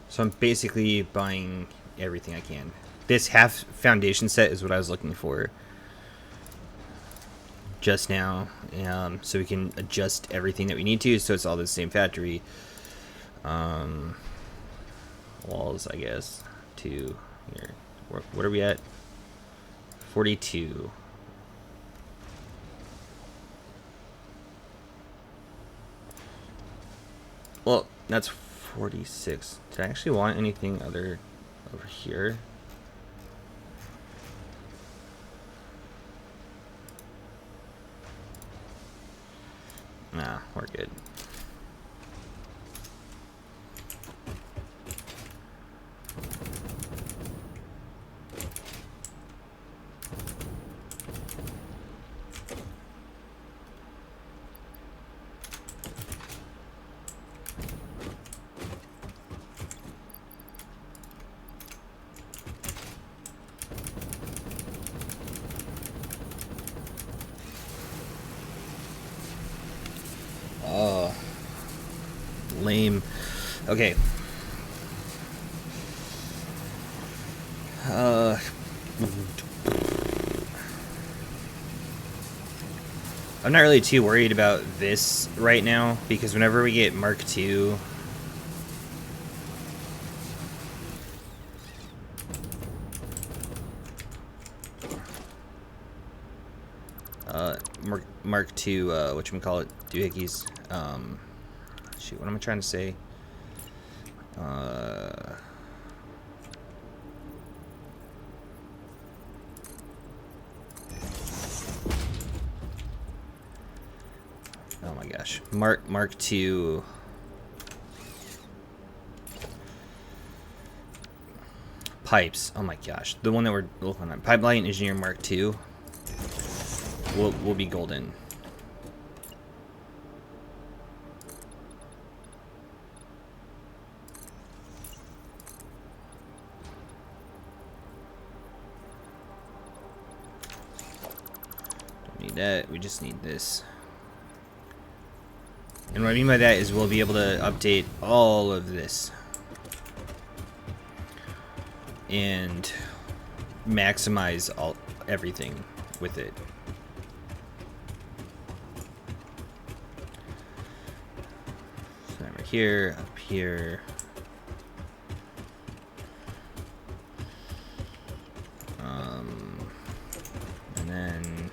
So I'm basically buying everything I can. This half foundation set is what I was looking for just now, so we can adjust everything that we need to, so it's all the same factory. Walls, I guess, to here. What are we at? 42. Well, that's 46. Did I actually want anything other over here? Nah, we're good. Oh, lame. Okay. I'm not really too worried about this right now, because whenever we get Mark II, Mark II, whatchamacallit, doohickeys, shoot, what am I trying to say? Oh my gosh, Mark II. Pipes. Oh my gosh, the one that we're looking at, Pipeline Engineer Mark II, will be golden. Don't need that. We just need this. And what I mean by that is we'll be able to update all of this and maximize everything with it. So right here, up here. And then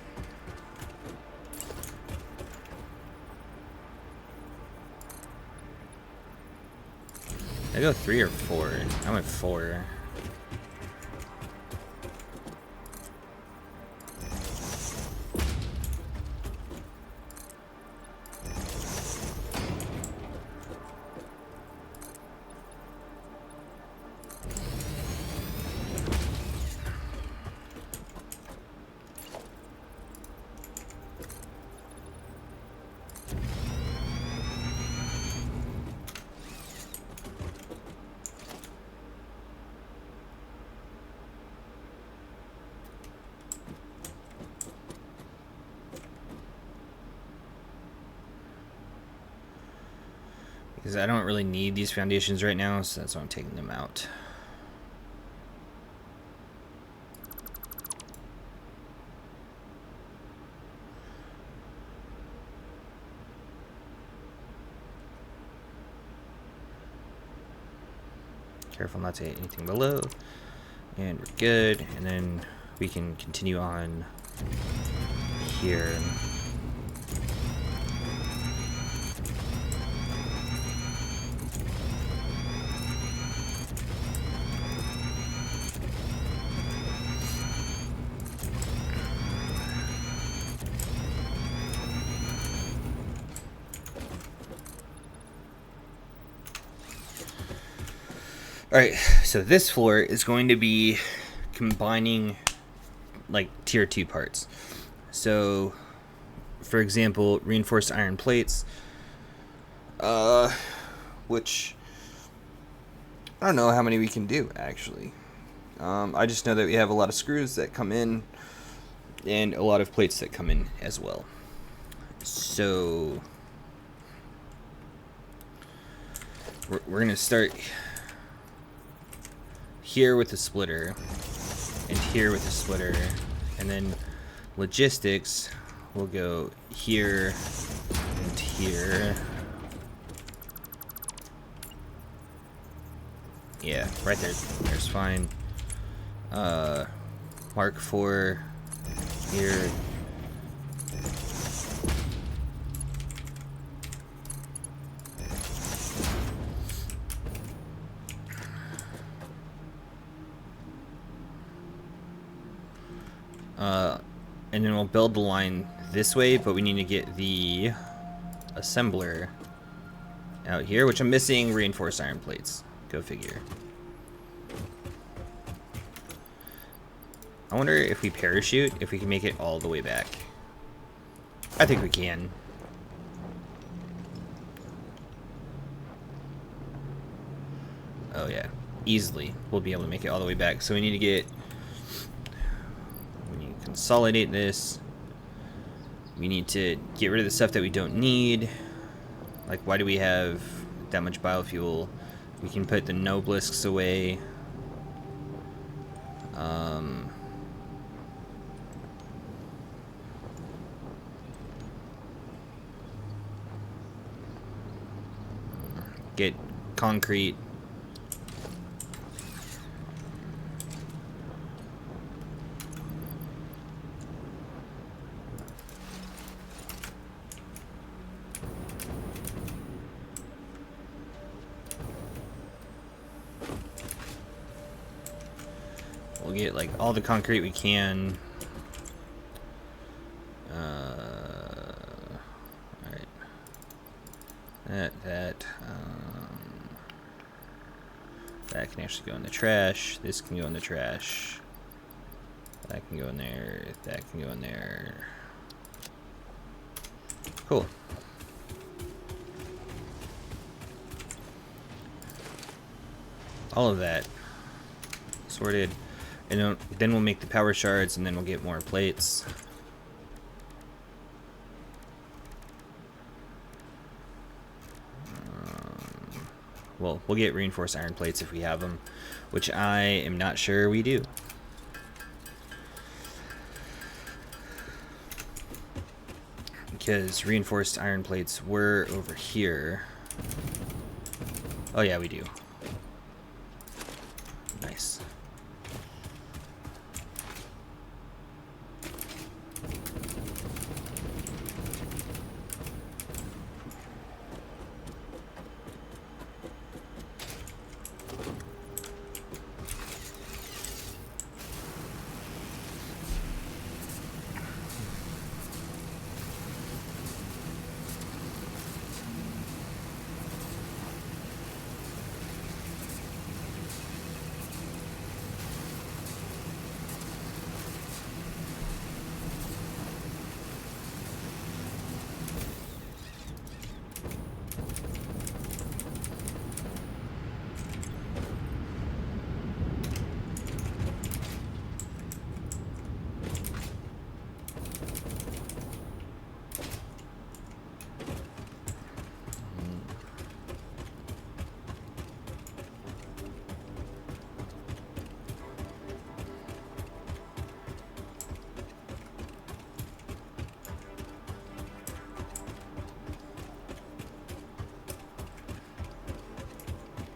I go 3 or 4. I went 4. Because I don't really need these foundations right now, so that's why I'm taking them out. Careful not to hit anything below. And we're good. And then we can continue on here. Alright, so this floor is going to be combining like tier 2 parts. So, for example, reinforced iron plates, which I don't know how many we can do actually. I just know that we have a lot of screws that come in and a lot of plates that come in as well. So, we're going to start here with the splitter and here with the splitter, and then logistics will go here and here. Yeah, right there. There's fine. Mark 4 here. And then we'll build the line this way, but we need to get the assembler out here, which I'm missing reinforced iron plates. Go figure. I wonder if we parachute, if we can make it all the way back. I think we can. Oh yeah, easily. We'll be able to make it all the way back. So we need to consolidate this. We need to get rid of the stuff that we don't need. Like, why do we have that much biofuel? We can put the noblisks away. Get concrete. We'll get like all the concrete we can. Alright. That can actually go in the trash. This can go in the trash. That can go in there. That can go in there. Cool. All of that sorted. And then we'll make the power shards, and then we'll get more plates. well, we'll get reinforced iron plates if we have them, which I am not sure we do. Because reinforced iron plates were over here. Oh yeah, we do. Nice.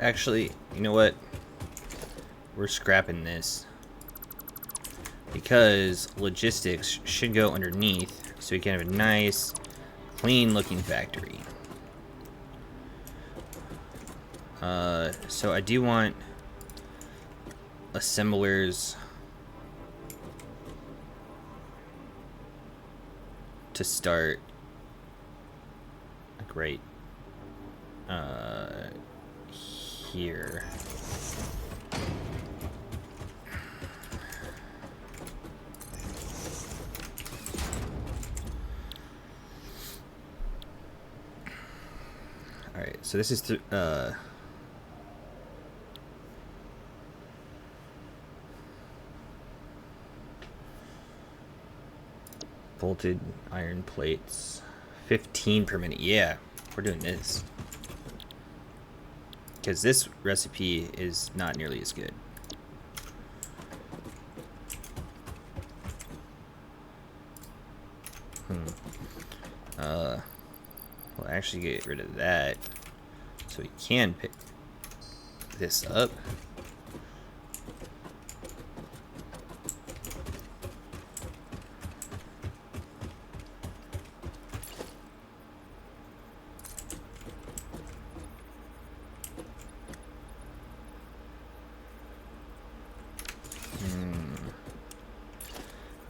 Actually, you know what? We're scrapping this. Because logistics should go underneath, so we can have a nice, clean looking factory. So I do want assemblers to start like right here. All right, so this is bolted iron plates, 15 per minute. Yeah, we're doing this. Because this recipe is not nearly as good. We'll actually get rid of that. So we can pick this up.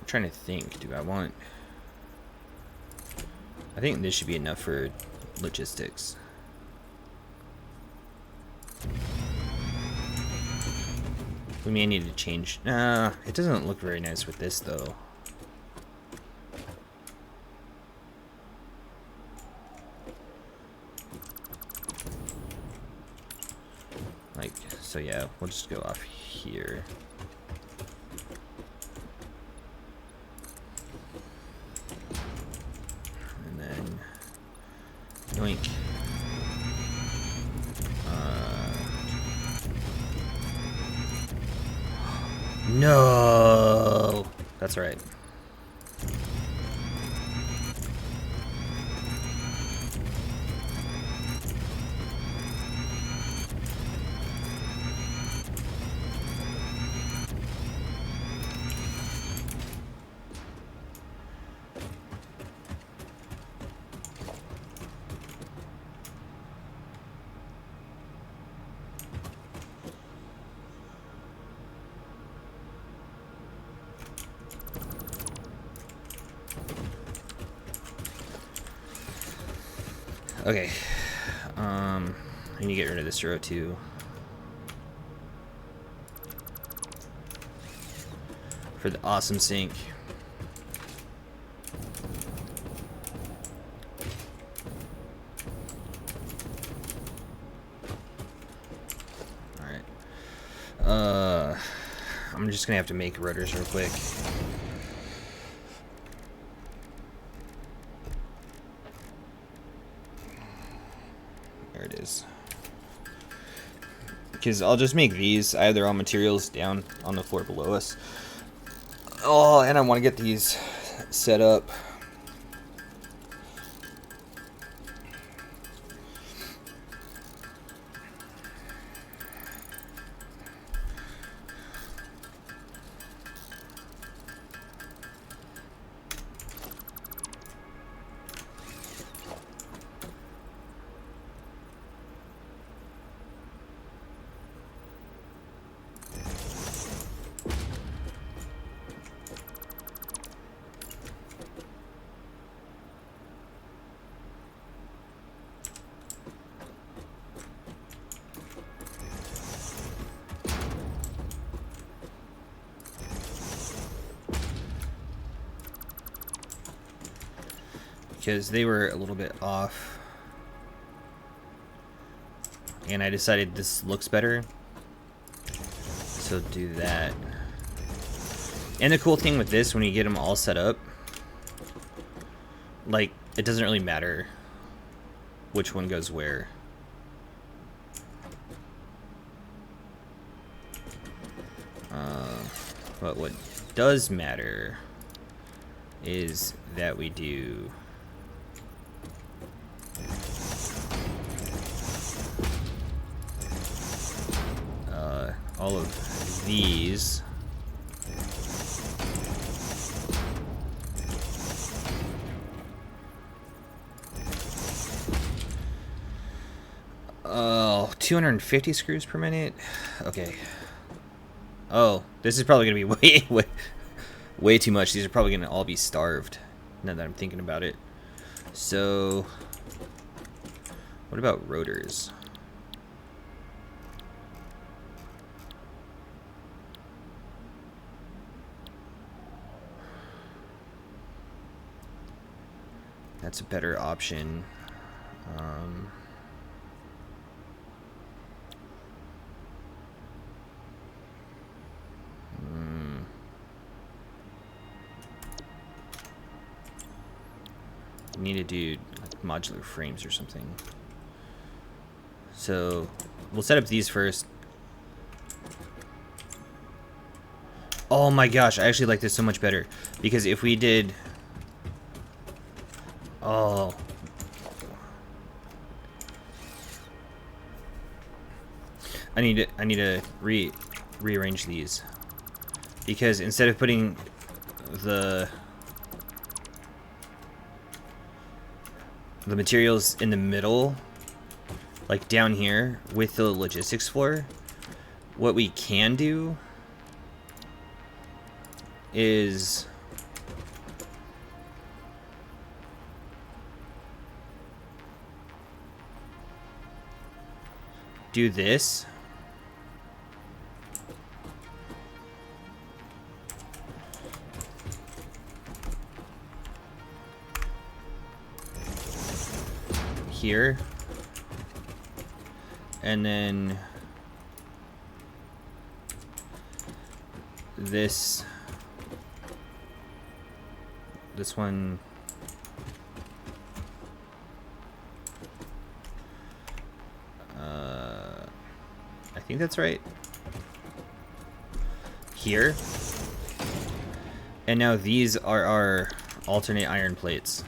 Trying to think, do I want... I think this should be enough for logistics. We may need to change... it doesn't look very nice with this though. Like, so yeah, we'll just go off here. Yoink. No! That's right. Okay, I need to get rid of this row too. For the awesome sink. Alright. I'm just gonna have to make rotors real quick. There it is. because I'll just make these. I have their own materials down on the floor below us. Oh, and I want to get these set up. Because they were a little bit off, and I decided this looks better, so do that. And the cool thing with this, when you get them all set up, like, it doesn't really matter which one goes where. But what does matter is that we do all of these. Oh, 250 screws per minute? Okay. Oh, this is probably going to be way too much. These are probably going to all be starved, now that I'm thinking about it. So, what about rotors? That's a better option. Need to do like modular frames or something. So we'll set up these first. Oh my gosh, I actually like this so much better, because if we did, oh, I need to rearrange these, because instead of putting the materials in the middle, like down here with the logistics floor, what we can do is do this. Here, and then this one, I think that's right, here, and now these are our alternate iron plates.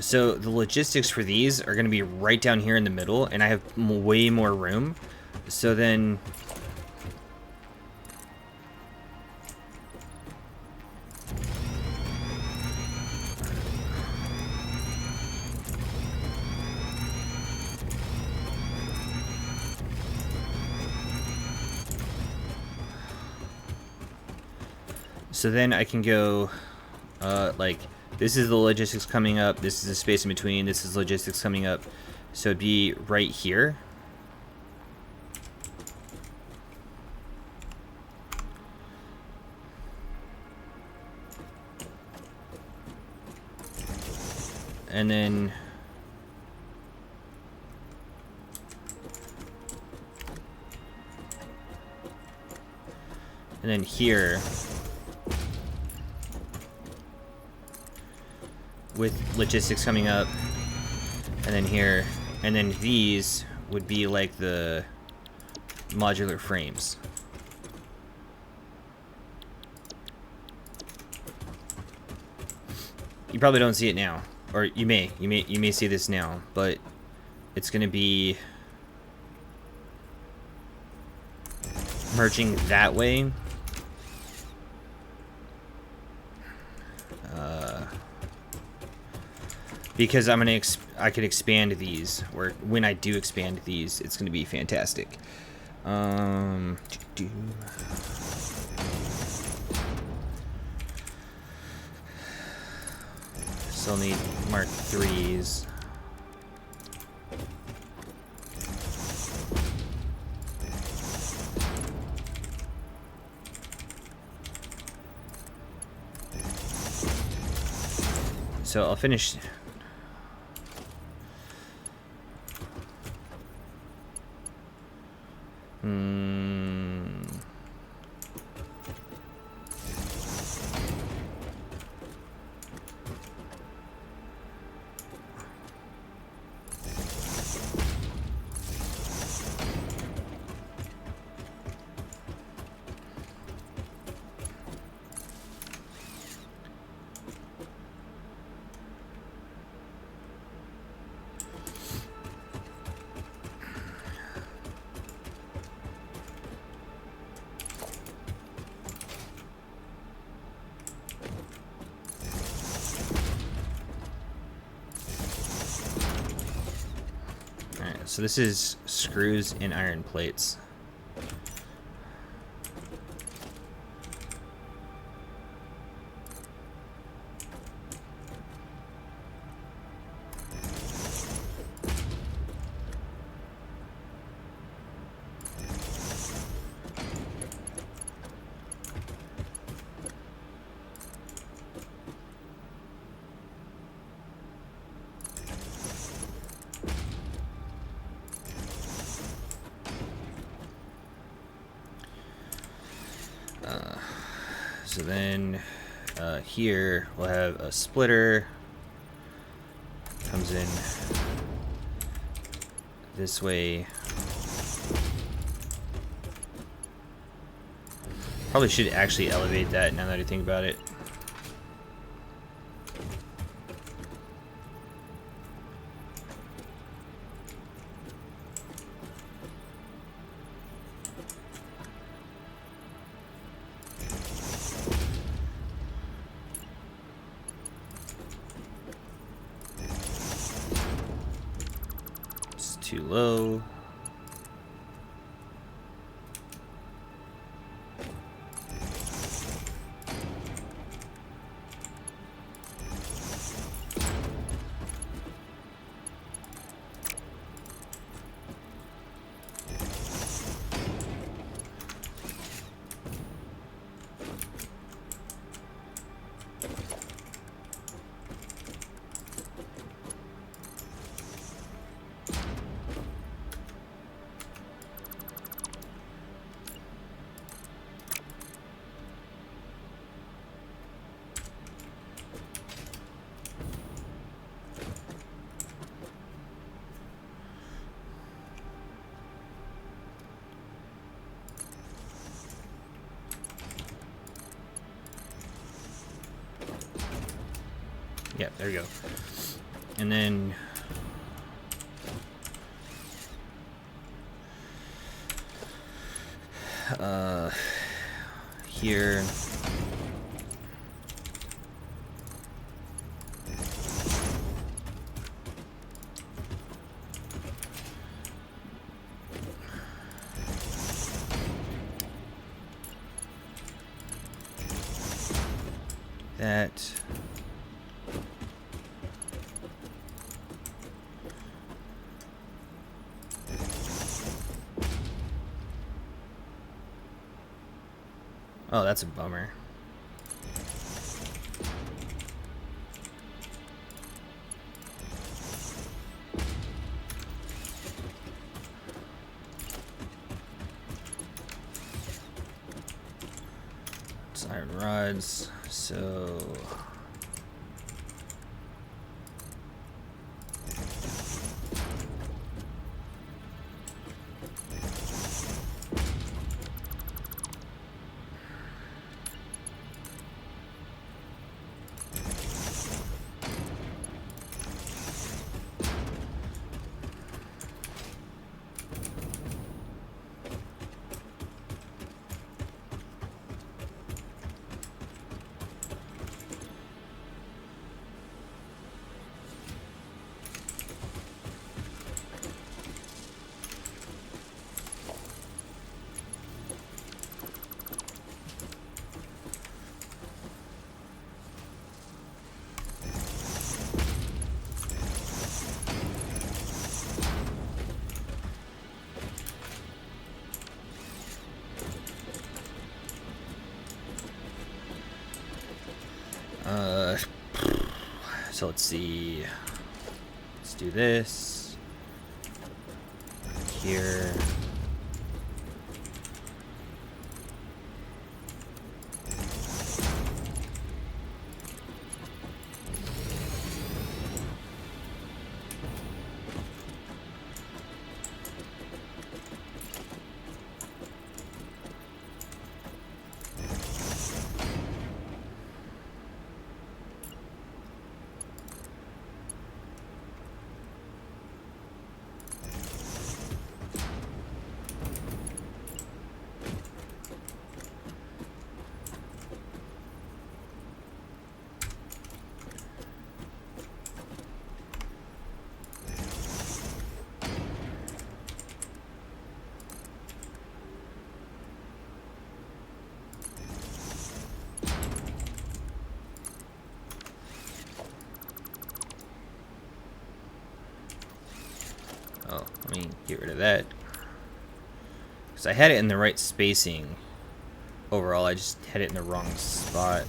So the logistics for these are going to be right down here in the middle, and I have way more room. So then I can go like, this is the logistics coming up, this is the space in between, this is logistics coming up. So it'd be right here. And then here, with logistics coming up, And then here, and then these would be like the modular frames. You probably don't see it now, or you may see this now, but it's going to be merging that way. Because I could expand these, or when I do expand these, it's going to be fantastic. Still need Mark 3s. So I'll finish. So this is screws and iron plates. So then here we'll have a splitter, comes in this way. Probably should actually elevate that now that I think about it. Too low. Yeah, there we go. And then here that. Oh, that's a bummer. It's iron rods, so So let's see. Let's do this. Here. Oh, let me get rid of that. Because I had it in the right spacing. Overall, I just had it in the wrong spot.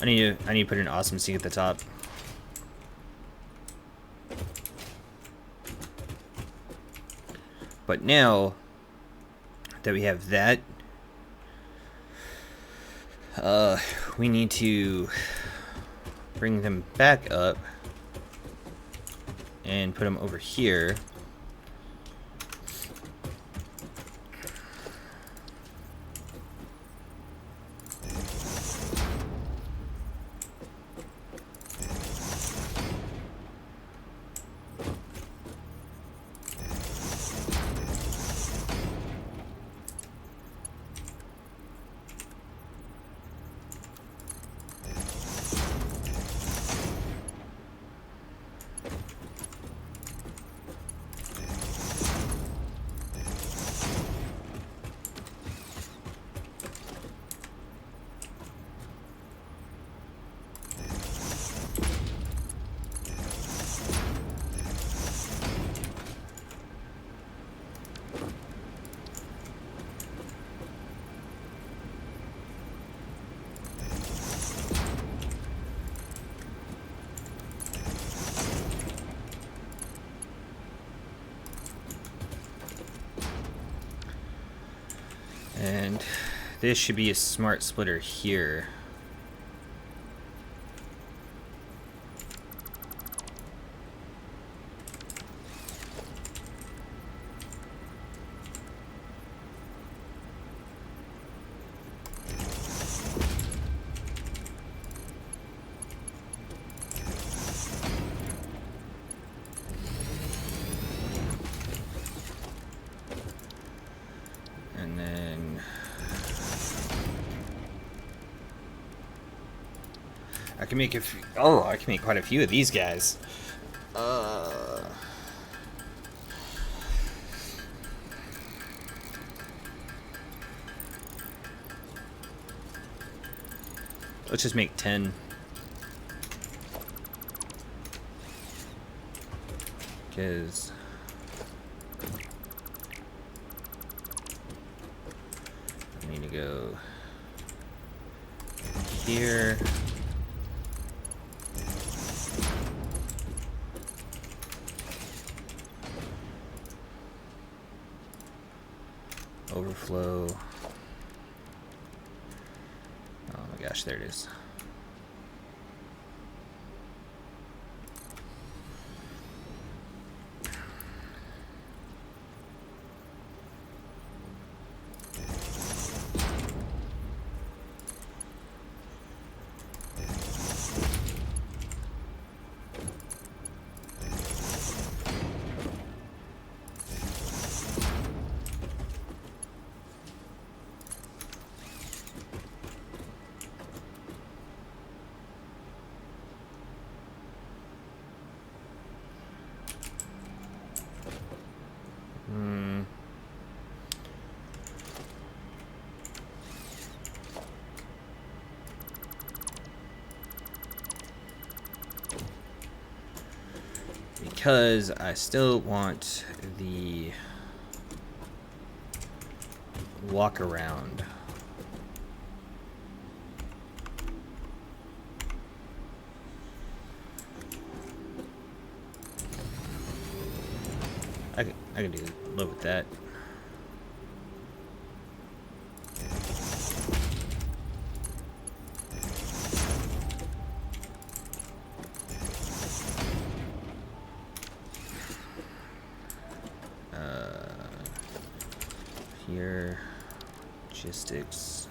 I need to put an awesome sink at the top. But now that we have that, we need to bring them back up and put them over here. And this should be a smart splitter here. And then I can make I can make quite a few of these guys. Let's just make 10. Because I need to go here. Overflow. Oh my gosh, there it is. because I still want the walk around. I can live with that. Here, logistics.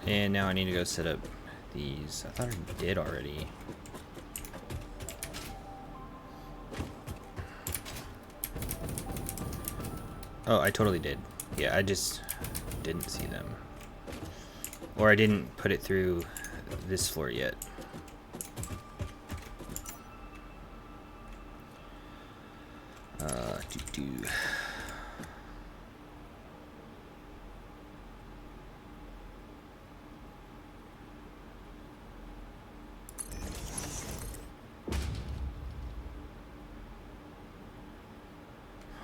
And now I need to go set up these. I thought I did already. Oh, I totally did. Yeah, I just didn't see them. Or I didn't put it through this floor yet.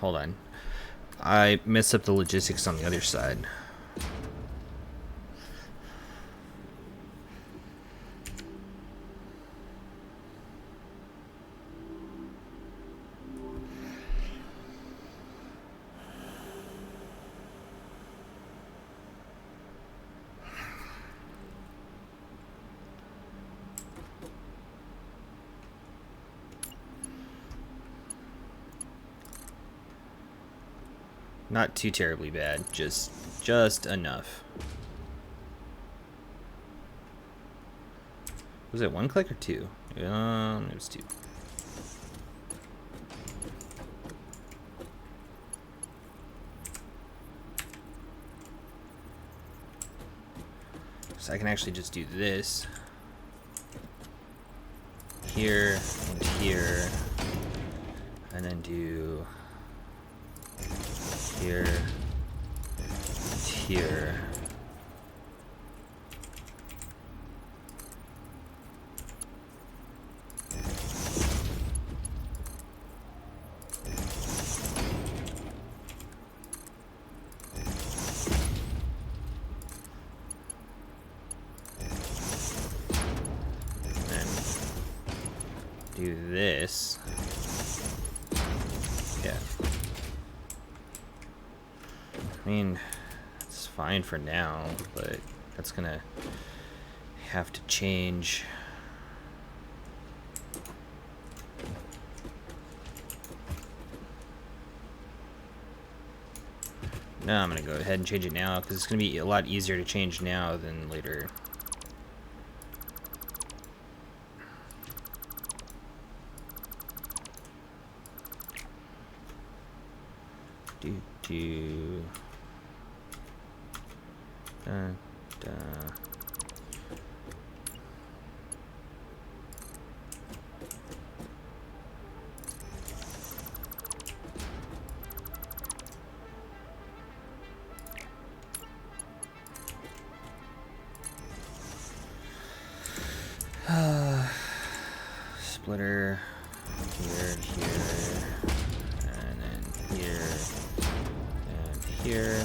Hold on. I messed up the logistics on the other side. Not too terribly bad, just enough. Was it one click or two? It was two. So I can actually just do this here and here, and then do here and here. do this. Yeah. I mean, it's fine for now, but that's gonna have to change. No, I'm gonna go ahead and change it now because it's gonna be a lot easier to change now than later. Do. Da. Splitter here, and then here, and here.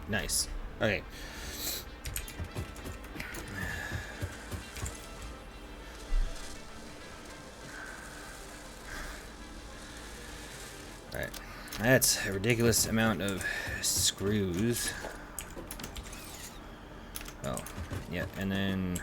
Nice. Okay. Alright. That's a ridiculous amount of screws. Oh, yeah, and then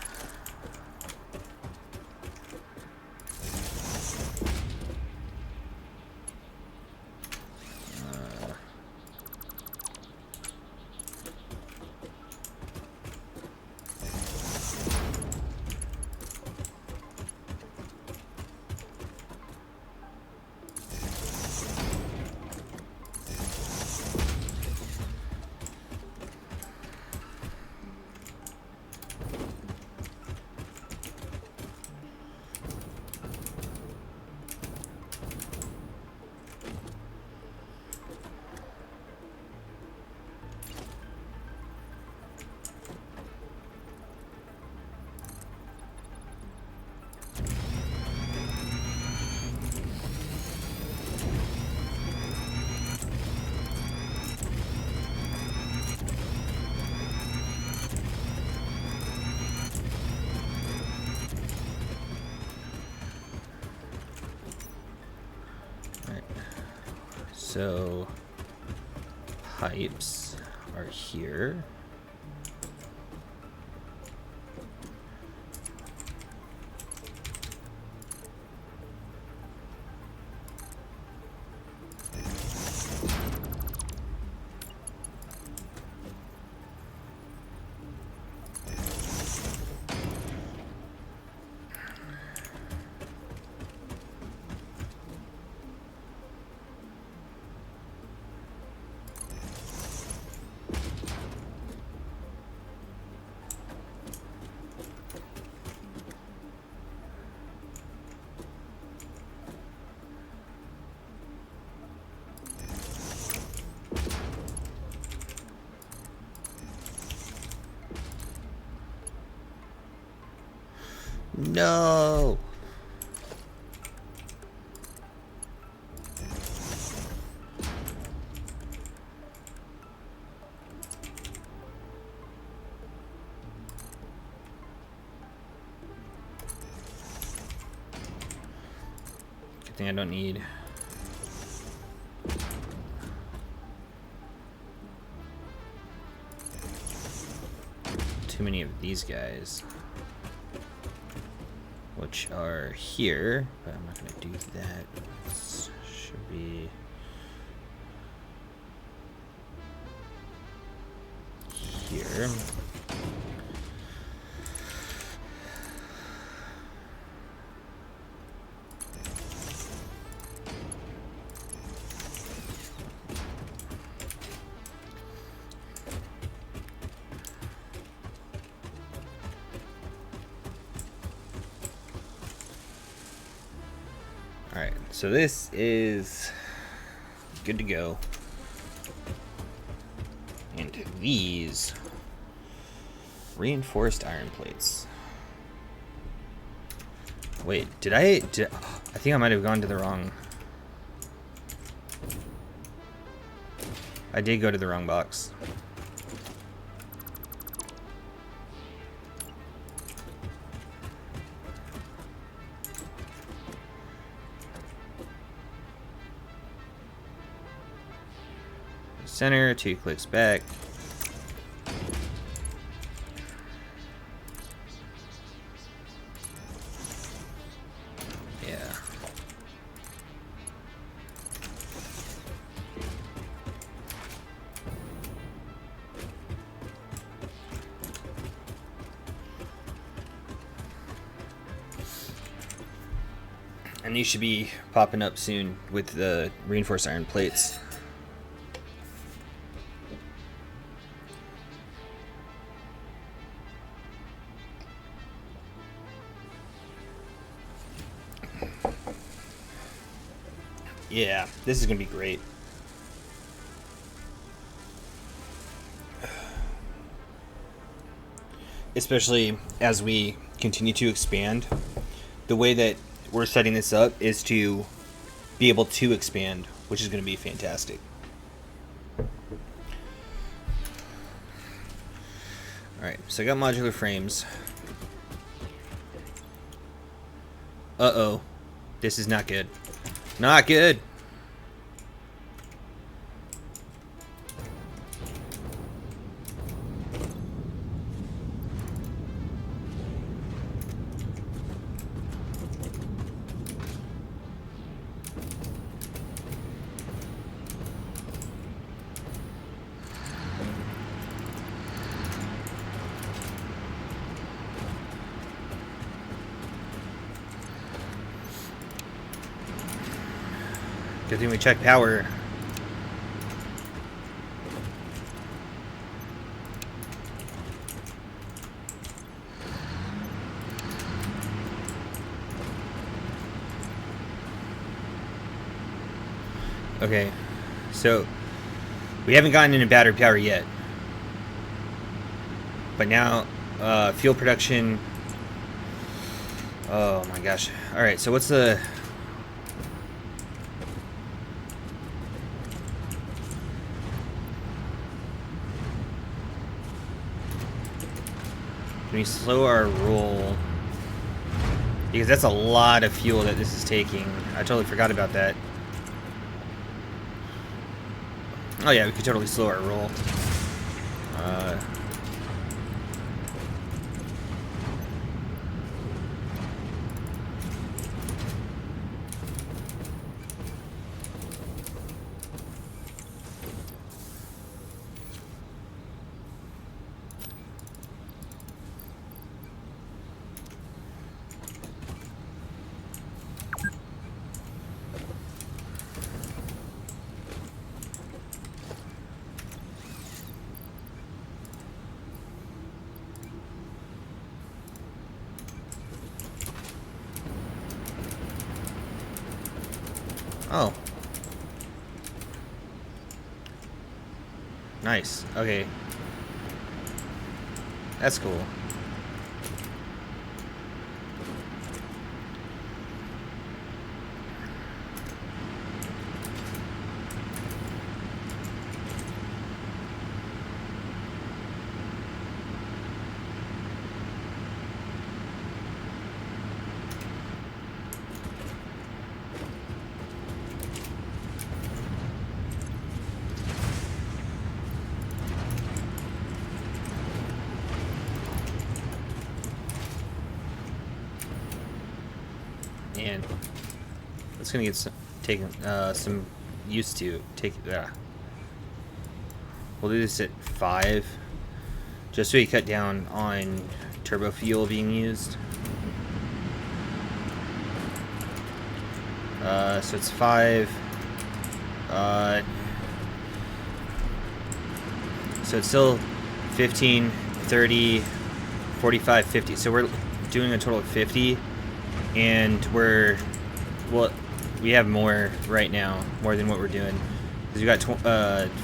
so pipes are here. No. thing I don't need. Too many of these guys, which are here, but I'm not going to do that. This should be here. Alright, so this is good to go. And these reinforced iron plates. Wait, I think I might have gone to the wrong. I did go to the wrong box. Center, 2 clicks back. Yeah. And these should be popping up soon with the reinforced iron plates. Yeah, this is going to be great. Especially as we continue to expand. The way that we're setting this up is to be able to expand, which is going to be fantastic. Alright, so I got modular frames. Uh-oh. This is not good. Not good. Good thing we check power. Okay, so we haven't gotten into battery power yet, but now fuel production. Oh my gosh! All right, so what's the? Can we slow our roll? Because that's a lot of fuel that this is taking. I totally forgot about that. Oh yeah, we could totally slow our roll. Oh. Nice. Okay. That's cool. And it's gonna get some used to take. We'll do this at 5, just so we cut down on turbo fuel being used. So it's 5. So it's still 15, 30, 45, 50. So we're doing a total of 50, and we have more right now, more than what we're doing, because we got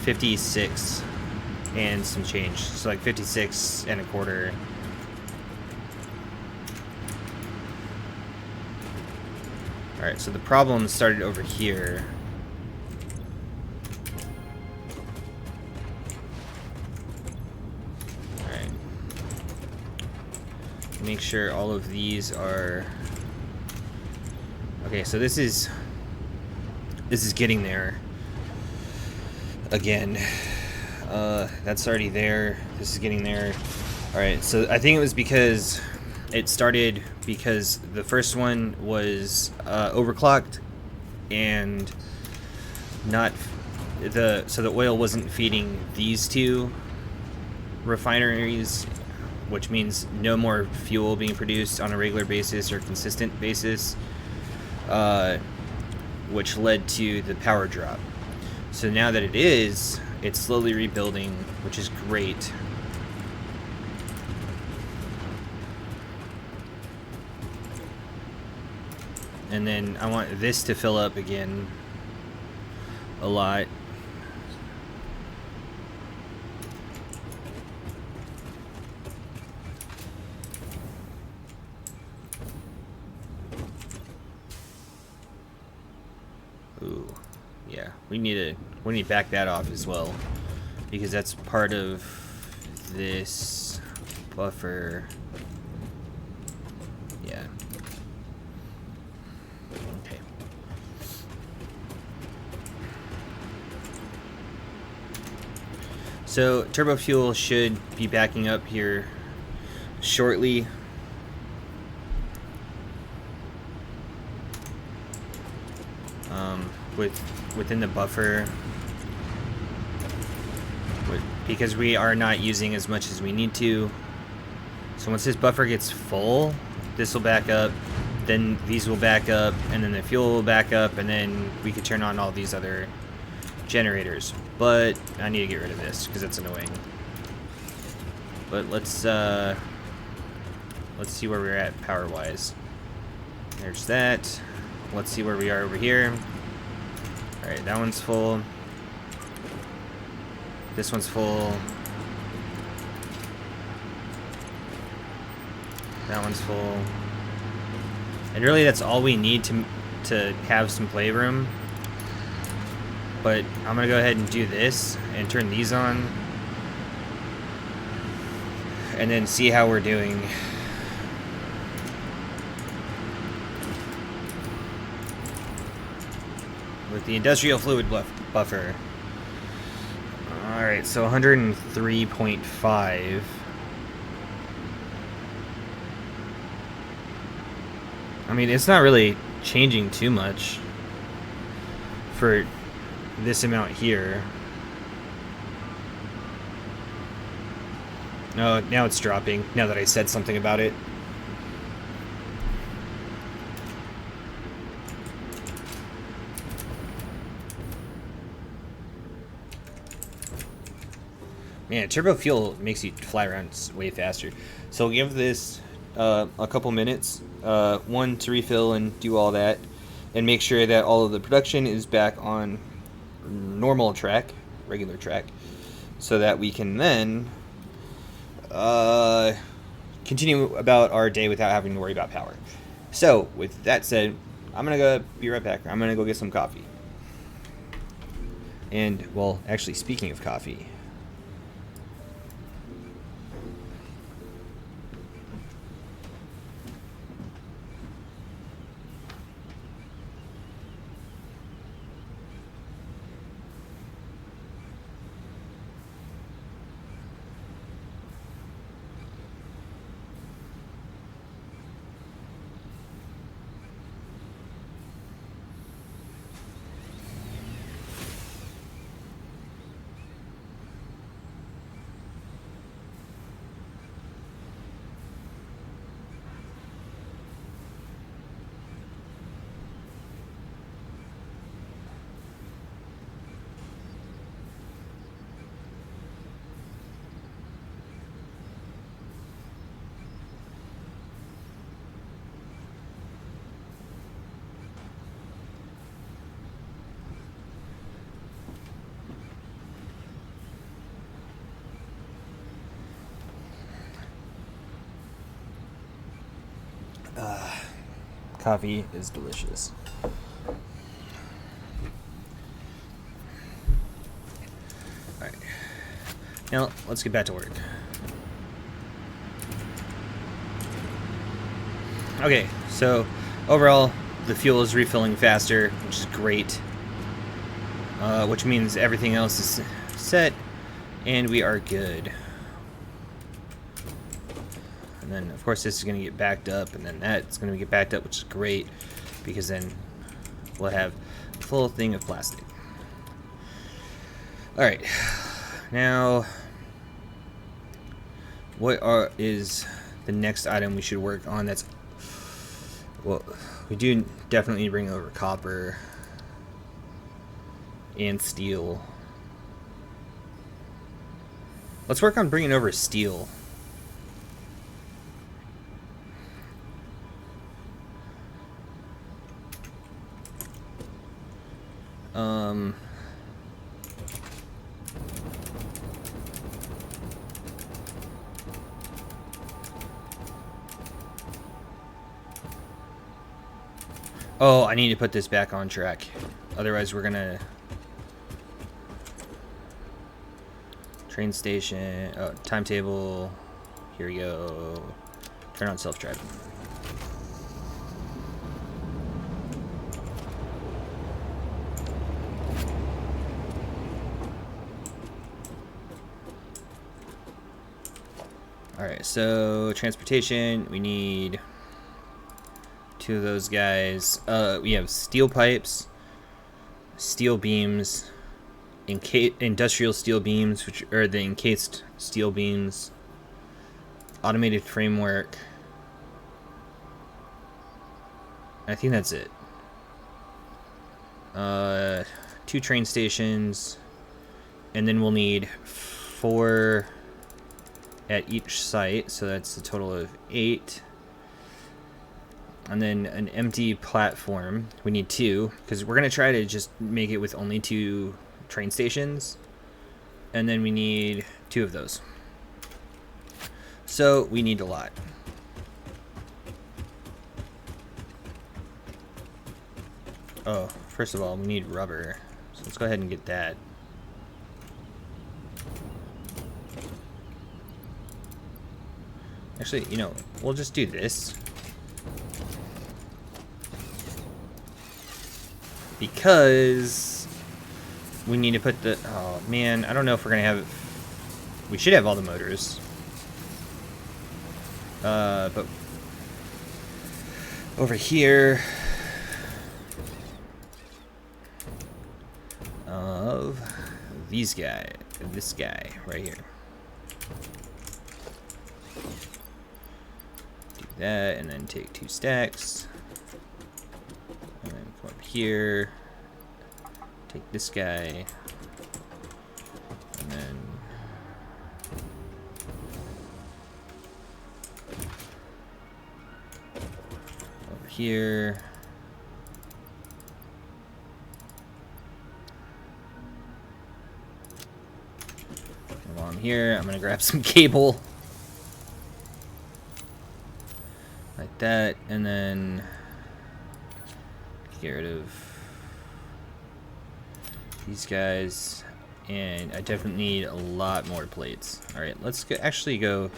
56 and some change. So like 56 and a quarter. All right, so the problem started over here. All right. Make sure all of these are okay. So this is getting there. Again, that's already there. This is getting there. All right. So I think it was because it started because the first one was overclocked, and so the oil wasn't feeding these two refineries, which means no more fuel being produced on a regular basis or consistent basis, which led to the power drop. So now that it's slowly rebuilding, which is great. And then I want this to fill up again a lot. Ooh, yeah, we need to back that off as well, because that's part of this buffer. Yeah. Okay. So turbo fuel should be backing up here shortly. Within the buffer, because we are not using as much as we need to. So once this buffer gets full, this will back up, then these will back up, and then the fuel will back up, and then we could turn on all these other generators. But I need to get rid of this because it's annoying. But let's see where we're at power wise. There's that. Let's see where we are over here. All right, that one's full. This one's full. That one's full. And really, that's all we need to have some playroom. But I'm gonna go ahead and do this and turn these on, and then see how we're doing. With the industrial fluid buffer. Alright, so 103.5. I mean, it's not really changing too much for this amount here. Oh, now it's dropping, now that I said something about it. Man, turbo fuel makes you fly around way faster. So give this a couple minutes, one to refill and do all that, and make sure that all of the production is back on normal track, regular track, so that we can then continue about our day without having to worry about power. So with that said, I'm gonna go be right back. I'm gonna go get some coffee. And well, actually, speaking of coffee, Coffee is delicious. Alright. Now, let's get back to work. Okay, so overall, the fuel is refilling faster, which is great. Which means everything else is set, and we are good. And then, of course, this is going to get backed up, and then that's going to get backed up, which is great, because then we'll have a full thing of plastic. Alright, now, what is the next item we should work on? That's, well, we do definitely need to bring over copper and steel. Let's work on bringing over steel. Oh, I need to put this back on track. Otherwise, we're gonna... Train station... Oh, timetable. Here we go. Turn on self-drive. Alright, so transportation, we need 2 of those guys. We have steel pipes, steel beams, industrial steel beams, which are the encased steel beams, automated framework. I think that's it. 2 train stations, and then we'll need 4 at each site, so that's a total of 8. And then an empty platform. We need 2, because we're going to try to just make it with only 2 train stations. And then we need 2 of those. So we need a lot. Oh, first of all, we need rubber. So let's go ahead and get that. Actually, you know, we'll just do this. Because we need to put the... Oh, man, I don't know if we're going to have... We should have all the motors. But... Over here... Of... These guys. This guy, right here. Do that, and then take 2 stacks. And then come up here, take this guy, and then over here. And while I'm here, I'm gonna grab some cable. Like that, and then get rid of these guys, and I definitely need a lot more plates. Alright, let's actually go.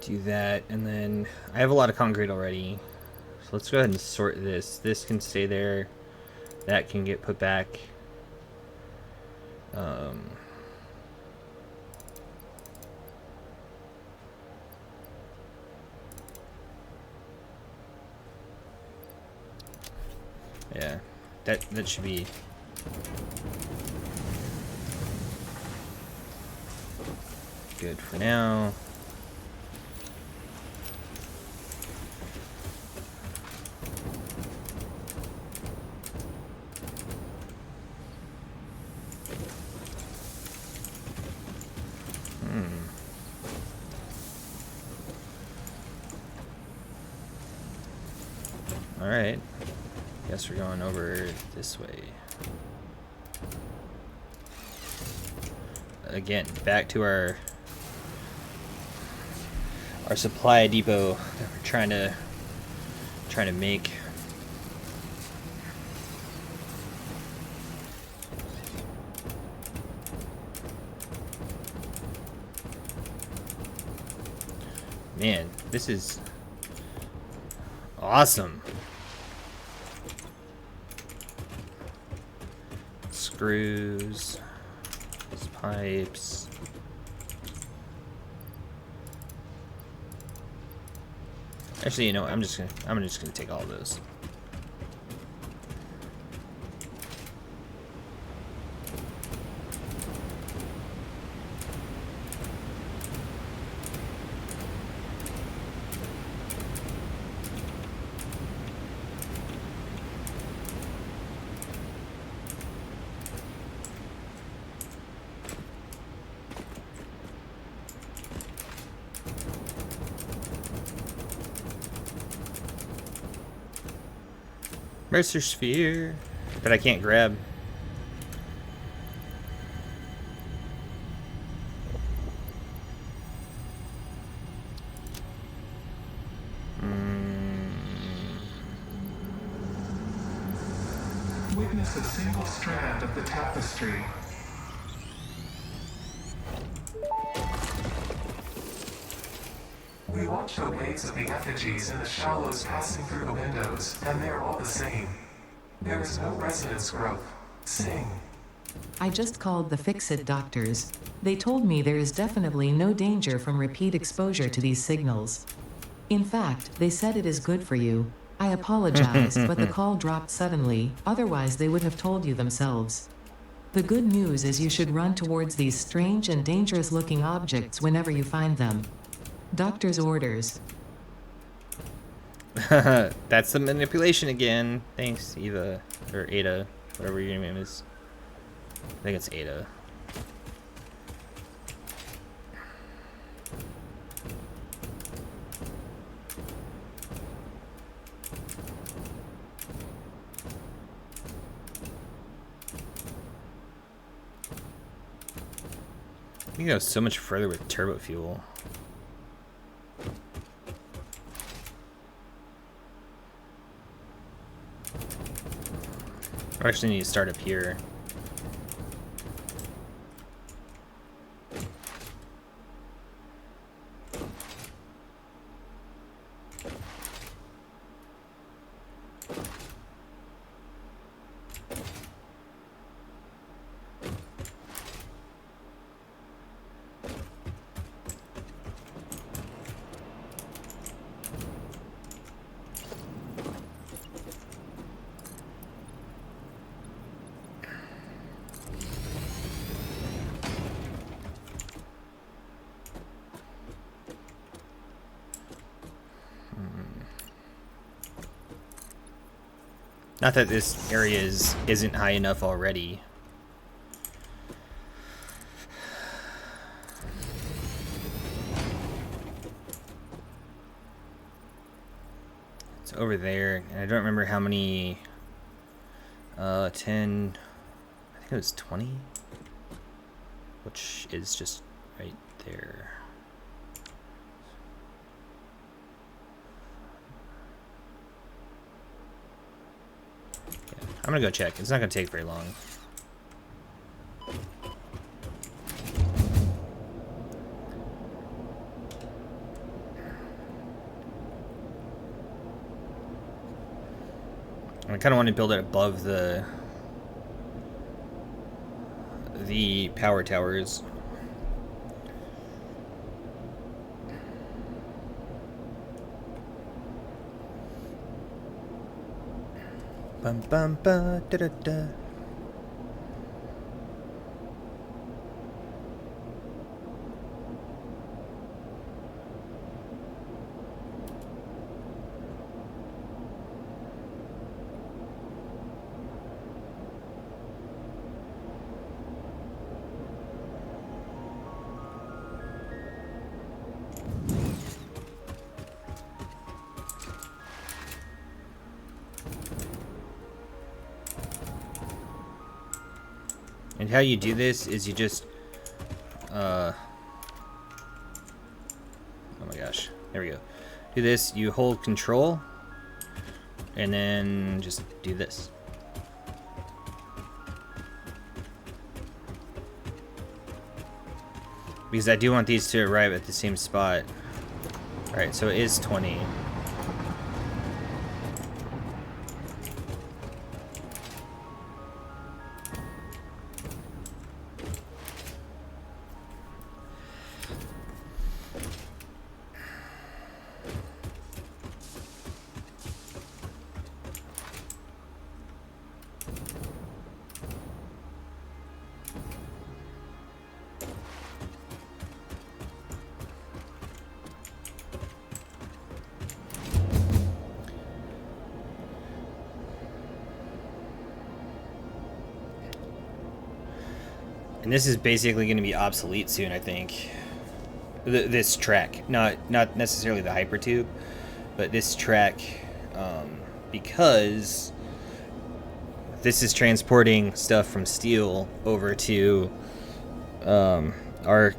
Do that, and then I have a lot of concrete already, so let's go ahead and sort this. This can stay there, that can get put back. Yeah, that should be good for now. Alright. Guess we're going over this way. Again, back to our supply depot that we're trying to make. Man, this is awesome. Screws, these pipes. Actually, you know, I'm just gonna take all of those. Mercer sphere, but I can't grab. Witness a single strand of the tapestry. We watch the waves of the effigies in the shallows passing through the windows, and they're all the same. There is no resonance growth. Sing. I just called the Fix-It doctors. They told me there is definitely no danger from repeat exposure to these signals. In fact, they said it is good for you. I apologize, but the call dropped suddenly, otherwise they would have told you themselves. The good news is you should run towards these strange and dangerous-looking objects whenever you find them. Doctor's orders. That's the manipulation again. Thanks, Eva. Or Ada. Whatever your name is. I think it's Ada. You can go so much further with turbo fuel. I actually need to start up here. Not that this area isn't high enough already. It's over there, and I don't remember how many. 10. I think it was 20, which is just right there. I'm gonna go check. It's not gonna take very long. I kind of want to build it above the power towers. Bum bum ba da da da. And how you do this is you just, oh my gosh, there we go. Do this, you hold control, and then just do this. Because I do want these to arrive at the same spot. Alright, so it is 20. And this is basically going to be obsolete soon, I think. This track, not necessarily the hypertube, but this track, because this is transporting stuff from steel over to our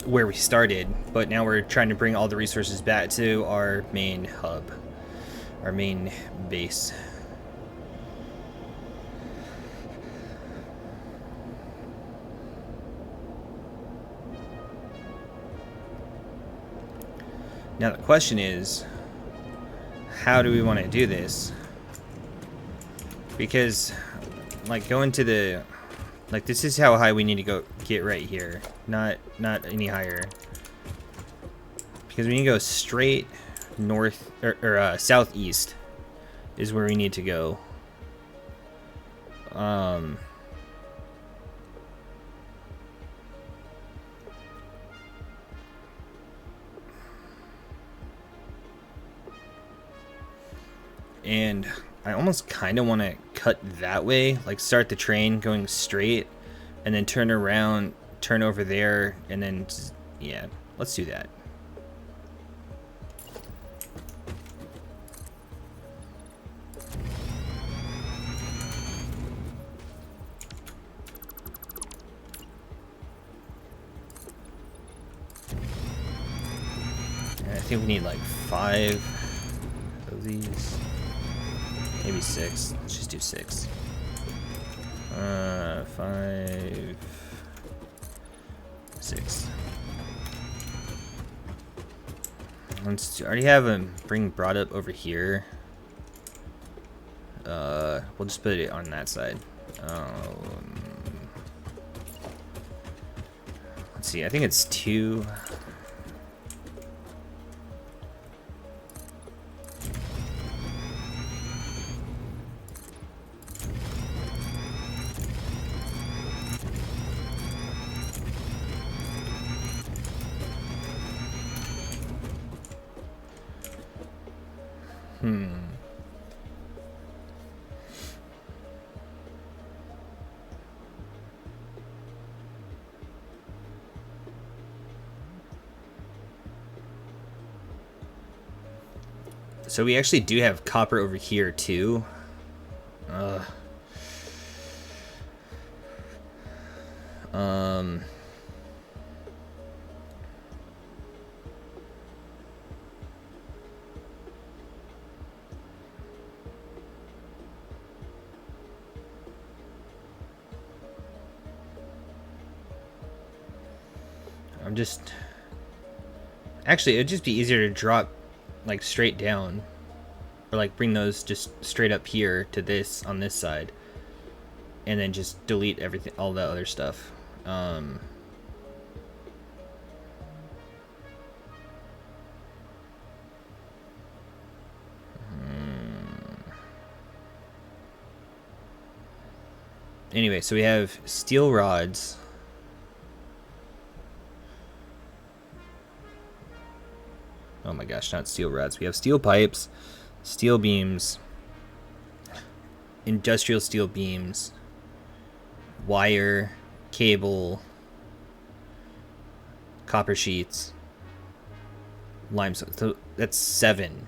where we started. But now we're trying to bring all the resources back to our main hub, our main base. Now the question is, how do we want to do this? Because, like, going to the, like, this is how high we need to go get right here, not any higher. Because we need to go straight north or southeast is where we need to go. And I almost kind of want to cut that way, like start the train going straight and then turn around, turn over there, and then, yeah, let's do that. And I think we need like 5 of these. Maybe 6. Let's just do 6. 5, 6. Let's already have him brought up over here. We'll just put it on that side. Let's see. I think it's 2. So we actually do have copper over here too. Actually, it'd just be easier to drop like straight down, or like bring those just straight up here to this on this side, and then just delete everything, all the other stuff. Anyway, so we have steel rods. Oh my gosh, not steel rods. We have steel pipes, steel beams, industrial steel beams, wire, cable, copper sheets, limestone. So that's 7.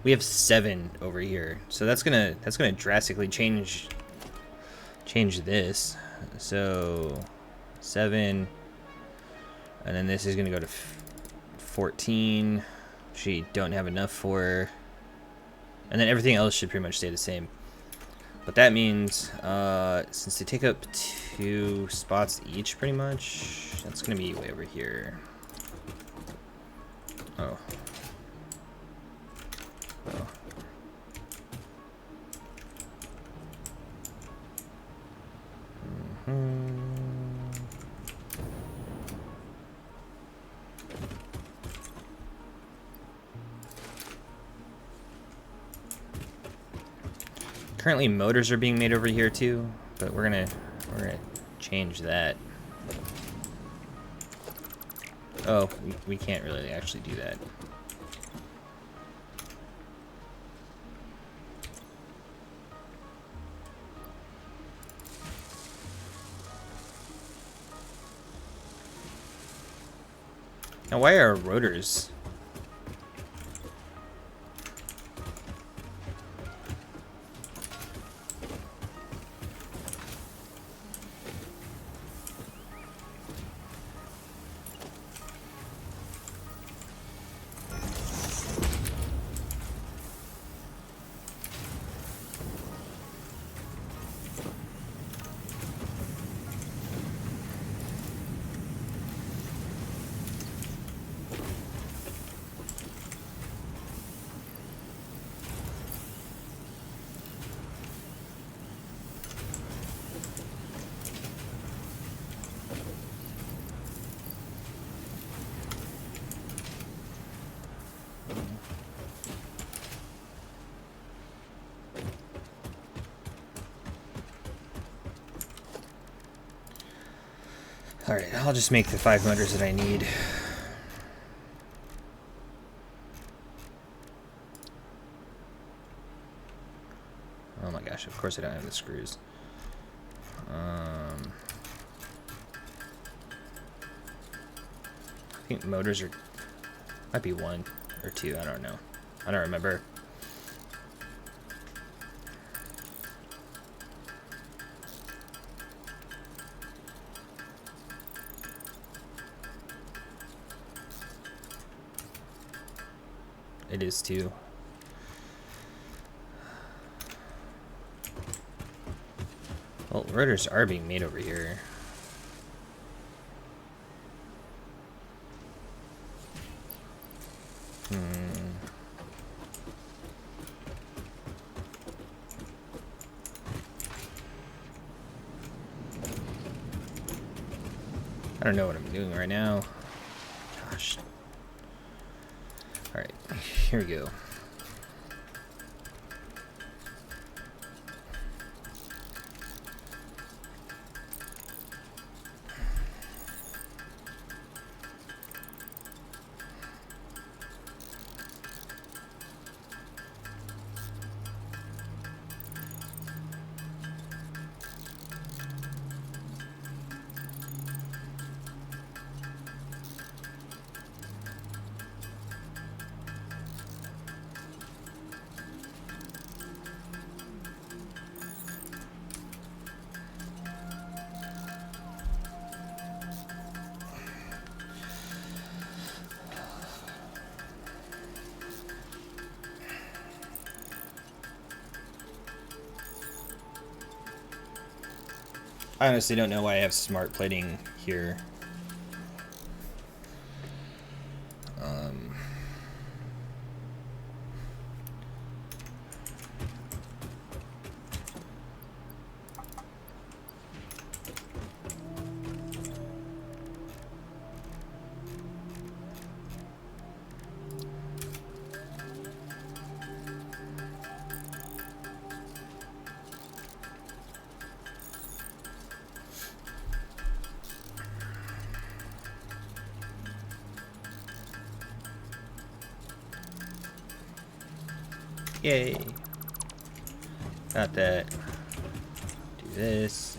We have 7 over here. So that's gonna drastically change change this. So 7, and then this is gonna go to 14, which we don't have enough for, and then everything else should pretty much stay the same. But that means since they take up 2 spots each pretty much, that's gonna be way over here. Oh. Oh. Currently motors are being made over here too, but we're gonna change that. Oh, we can't really actually do that. Now why are rotors? Alright, I'll just make the 5 motors that I need. Oh my gosh, of course I don't have the screws. I think motors are... might be 1 or 2, I don't know. I don't remember. It is 2. Well, rotors are being made over here. I don't know what I'm doing right now. Gosh. Alright, here we go. I honestly don't know why I have smart plating here. Yay. Got that. Do this.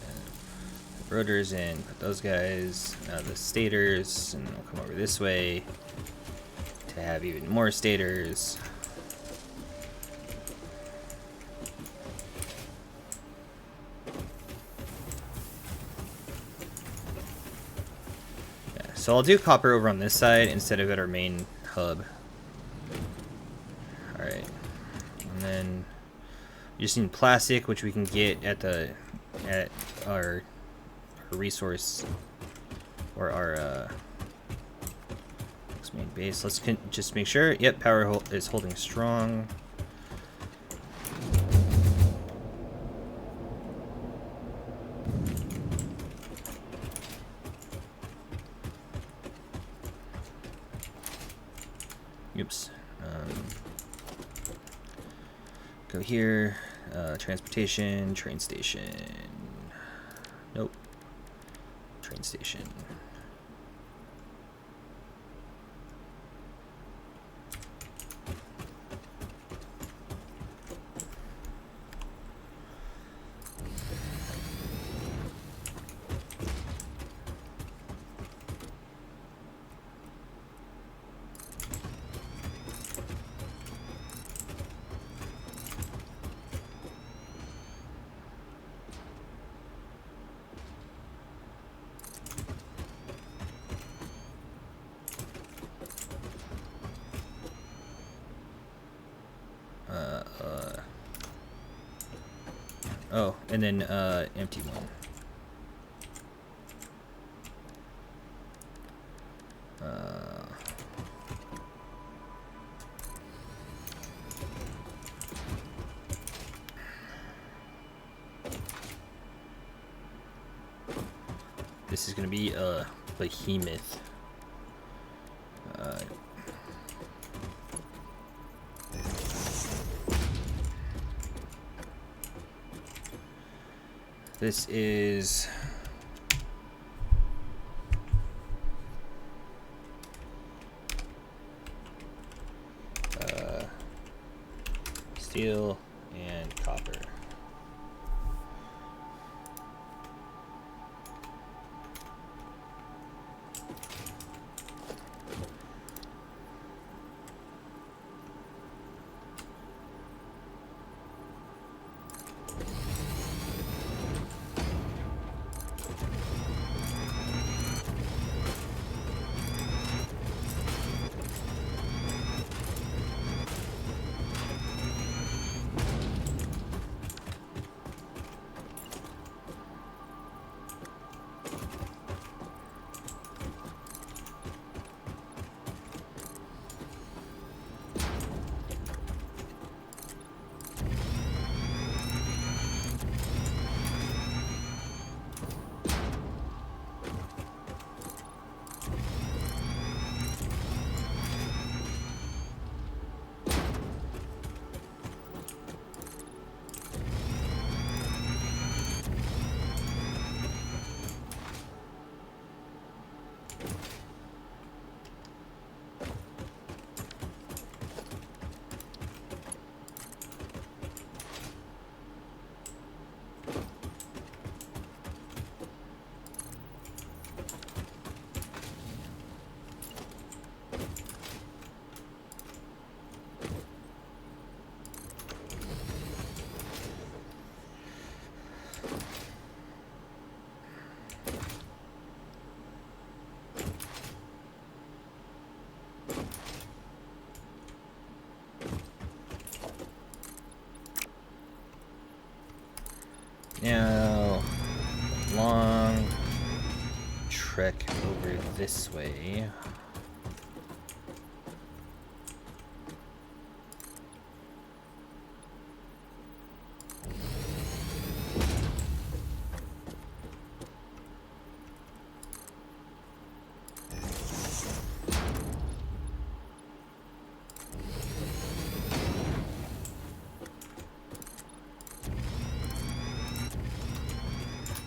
Put rotors in. Put those guys. Now the stators. And we'll come over this way to have even more stators. So I'll do copper over on this side instead of at our main hub. Alright. And then we just need plastic, which we can get at our resource, or our main base. Let's just make sure. Yep, power is holding strong. Oops. Go here. Transportation, train station. Nope. Train station. Oh, and then empty one. This is gonna be a behemoth. This is steel and copper. Now, long trek over this way.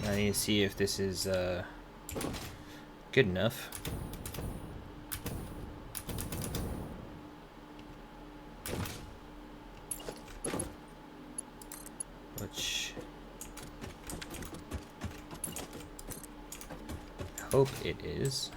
I need to see if this is good enough. Which I hope it is.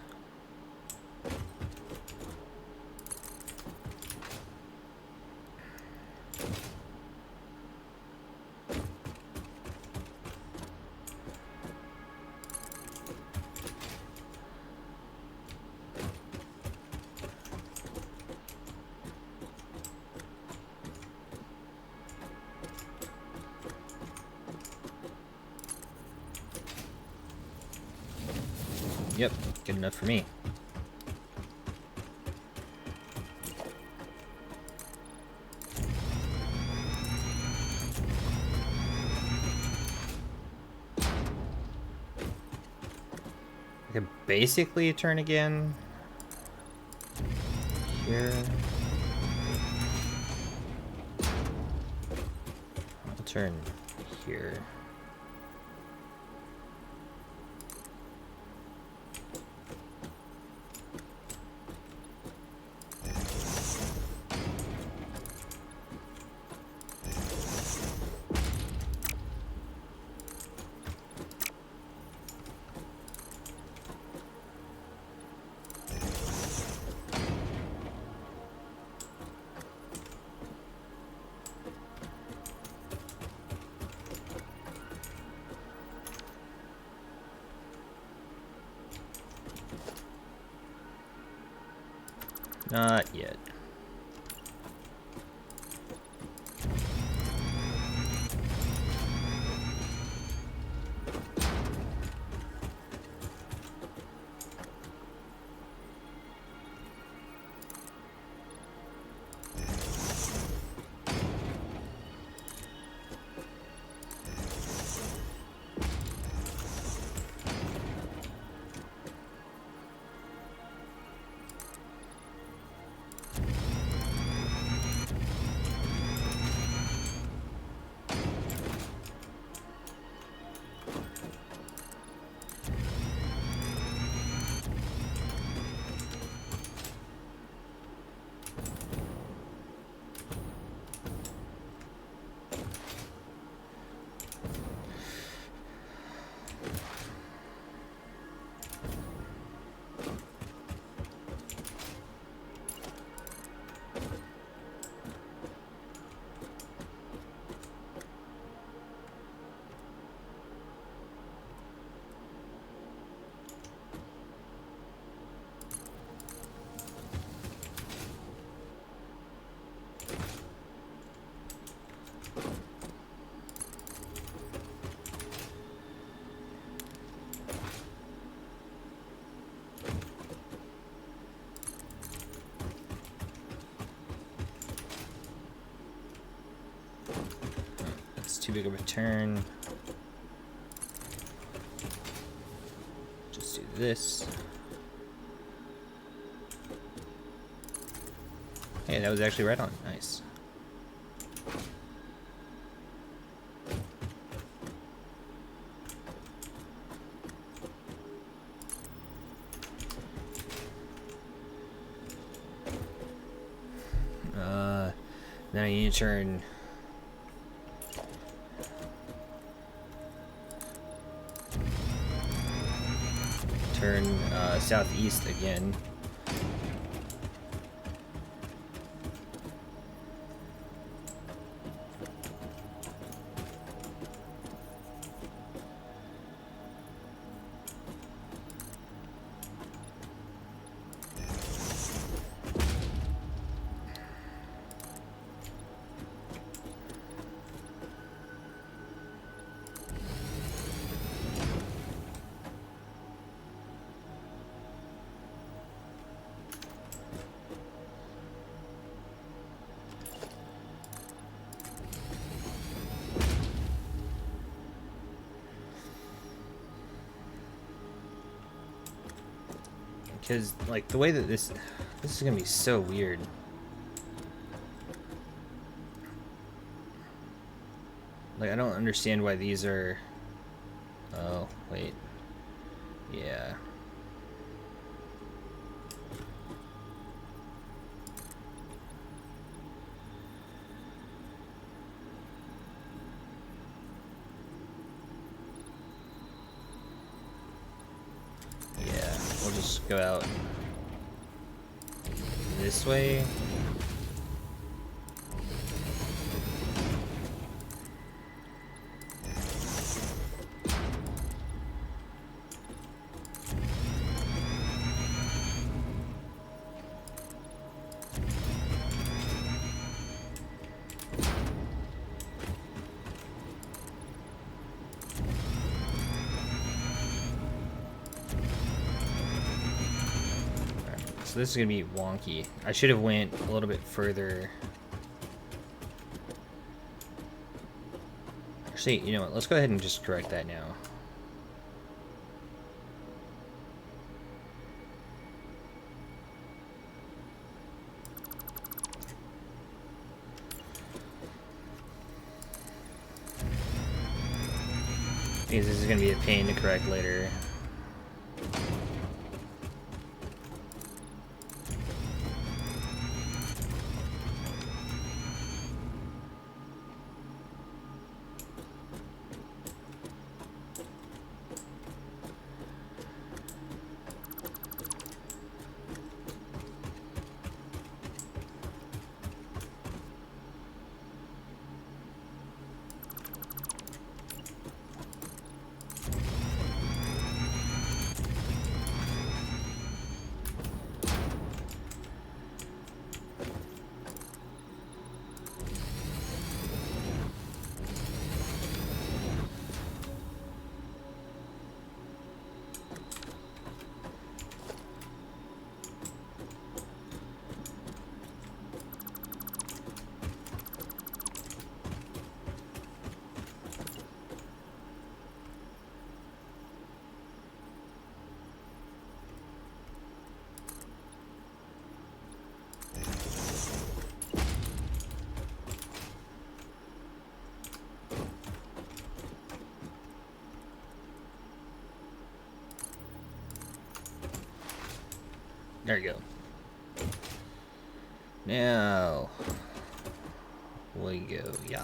Yep, good enough for me. I can basically turn again. Here. I'll turn here. Not yet. Too big of a turn. Just do this. Hey, that was actually right on. Nice. Now you need to turn southeast again. Because, like, the way that this is gonna be so weird. Like, I don't understand why these are... Oh, wait. Yeah. We'll just go out this way. So this is gonna be wonky. I should have went a little bit further. Actually, you know what? Let's go ahead and just correct that now. Because this is going to be a pain to correct later. There you go. Now we go, yeah.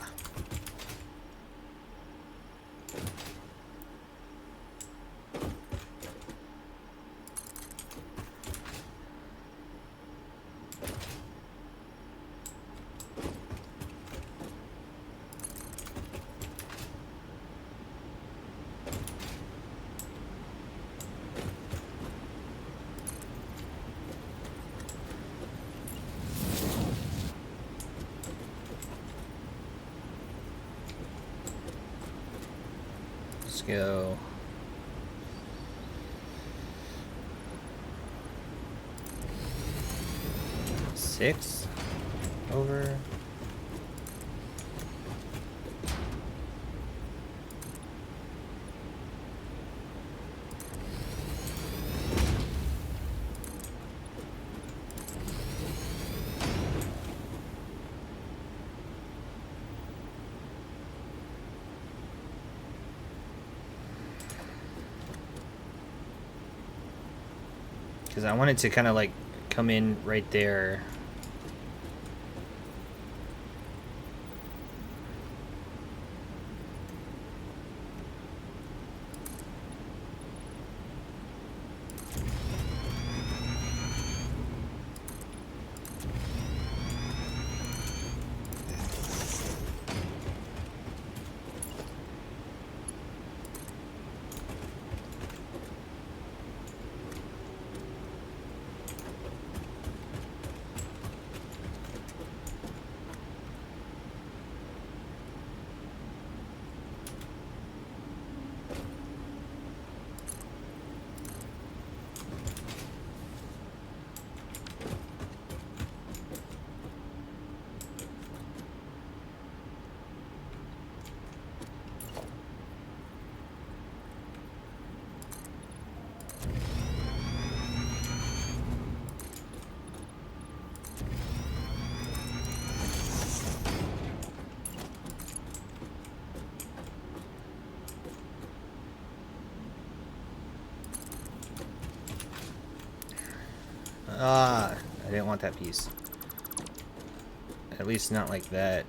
Let's go. Six over. Because I want it to kind of like come in right there. Ah, I didn't want that piece. At least not like that.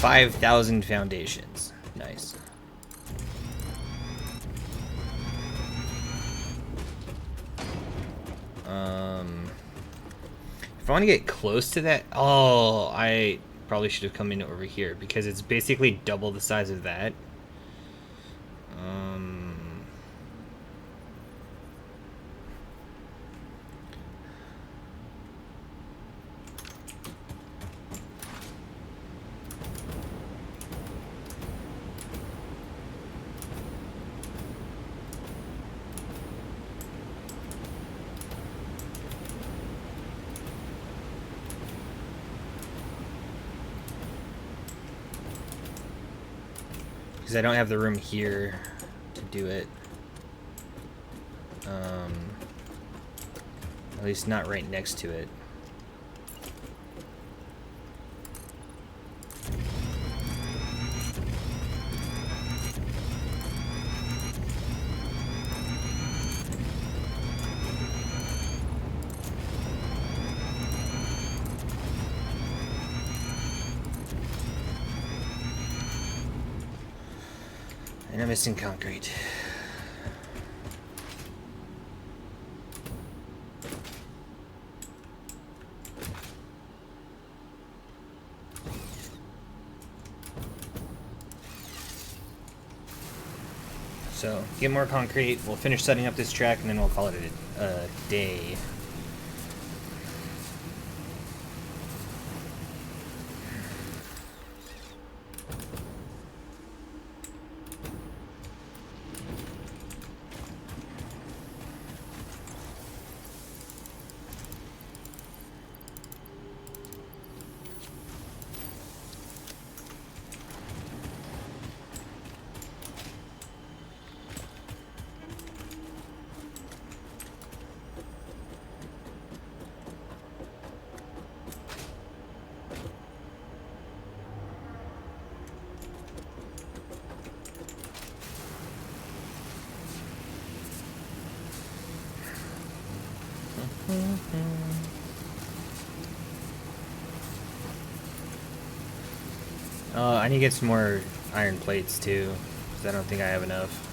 $5,000 foundations. Nice. If I want to get close to that, oh, I probably should have come in over here because it's basically double the size of that. Because I don't have the room here to do it. At least not right next to it. And I'm missing concrete. So, get more concrete, we'll finish setting up this track, and then we'll call it a day. I need to get some more iron plates too, because I don't think I have enough.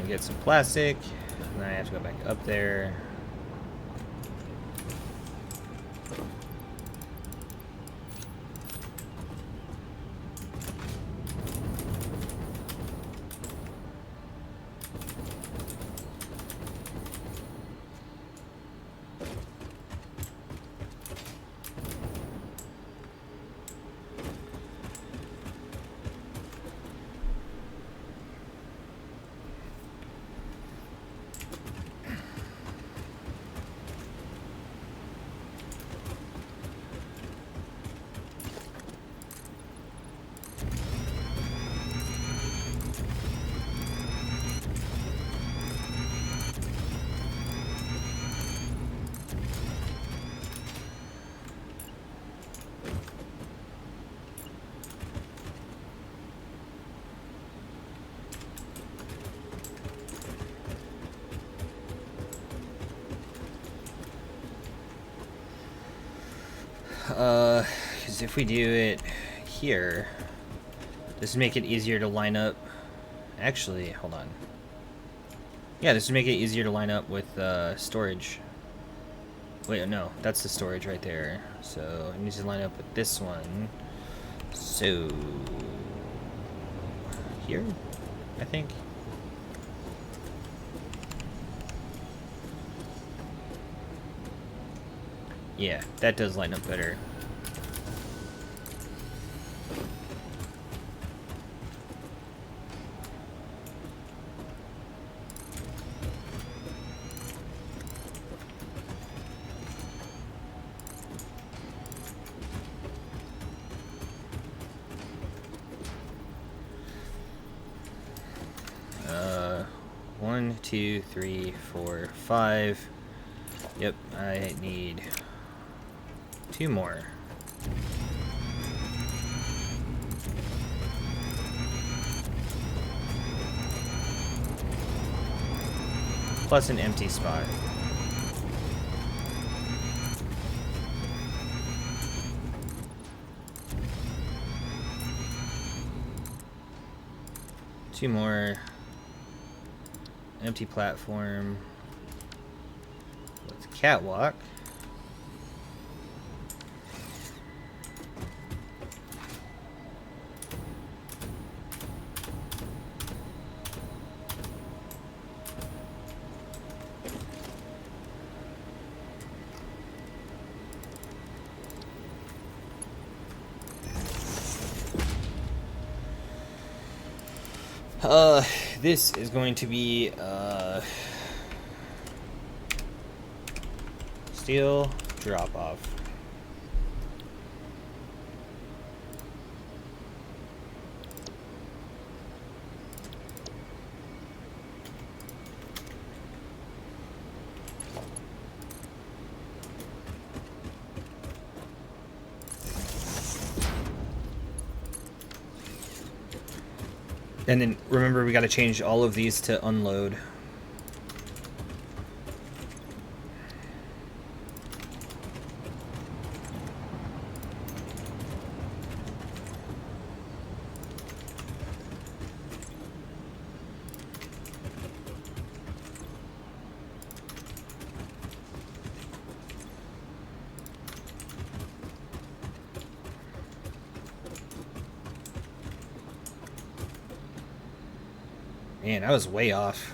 Get some plastic, and then I have to go back up there. Because if we do it here, this would make it easier to line up. Actually, hold on. Yeah, this would make it easier to line up with storage. Wait, no, that's the storage right there. So it needs to line up with this one. So here, I think. Yeah, that does line up better. 1, 2, 3, 4, 5. Yep, I need 2 more. Plus an empty spot. Two more. Empty platform. Let's catwalk. This is going to be, steel drop-off. And then remember, we got to change all of these to unload. Man, I was way off.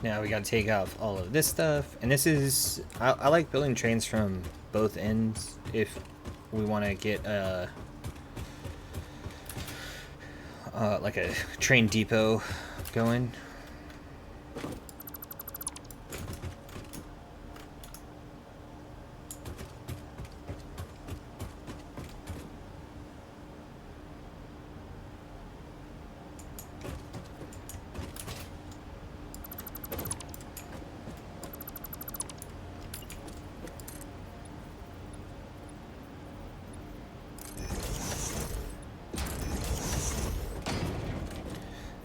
Now we gotta take off all of this stuff, and this is I like building trains from both ends if we want to get like a train depot going.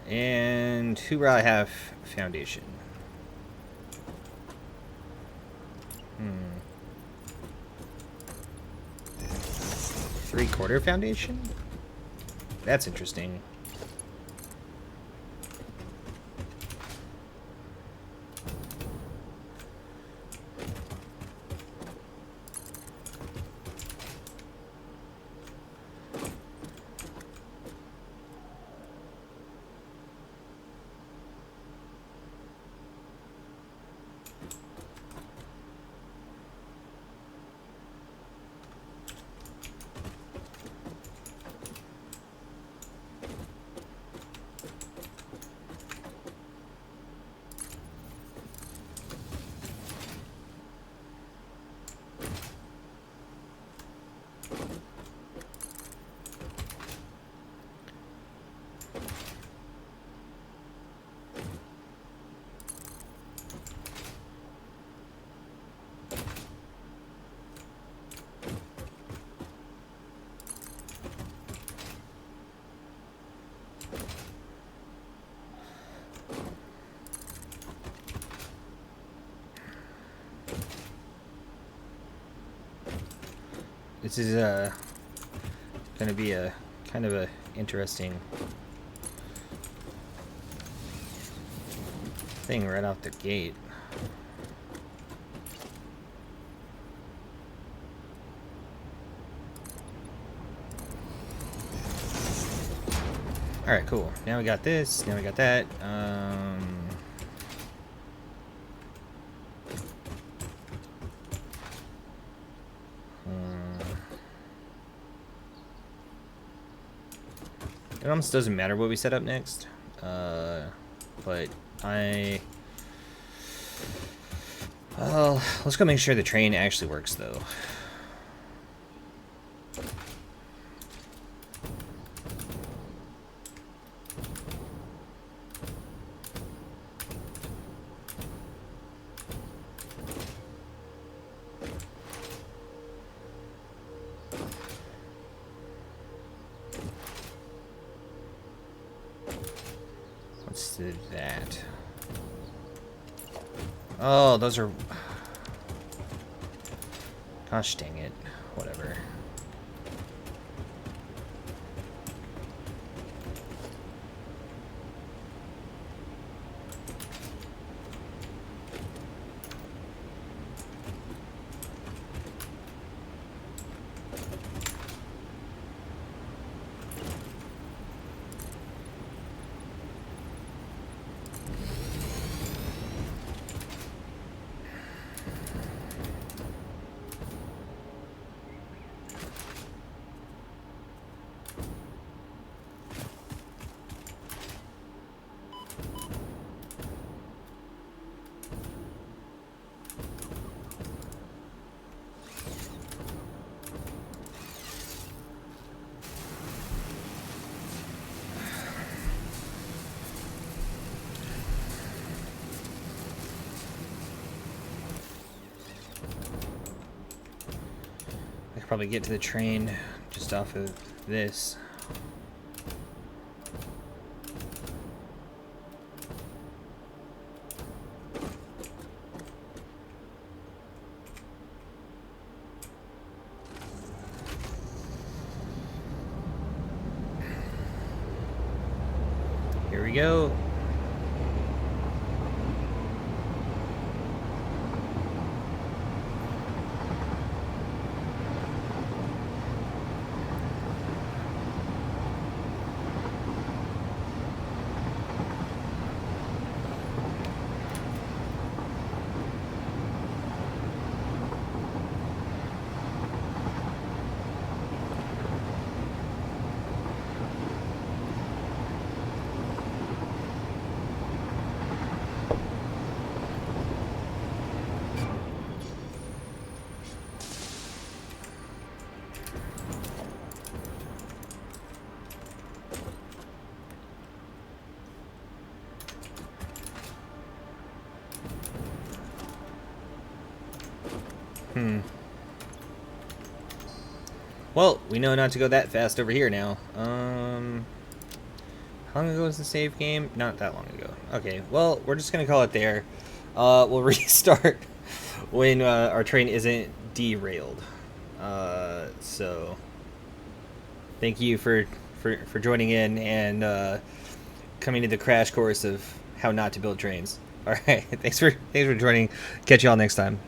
And who will I have foundation? 3/4 foundation? That's interesting. This is going to be a kind of a interesting thing right off the gate. All right, cool. Now we got this. Now we got that. It almost doesn't matter what we set up next, but well, let's go make sure the train actually works, though. Let's do that. Oh, those are... Gosh dang it. Whatever. I could probably get to the train just off of this. Here we go. Well, we know not to go that fast over here now. How long ago was the save game? Not that long ago. Okay, well, we're just gonna call it there. We'll restart when our train isn't derailed. So thank you for joining in and coming to the crash course of how not to build trains. All right, thanks for joining. Catch you all next time.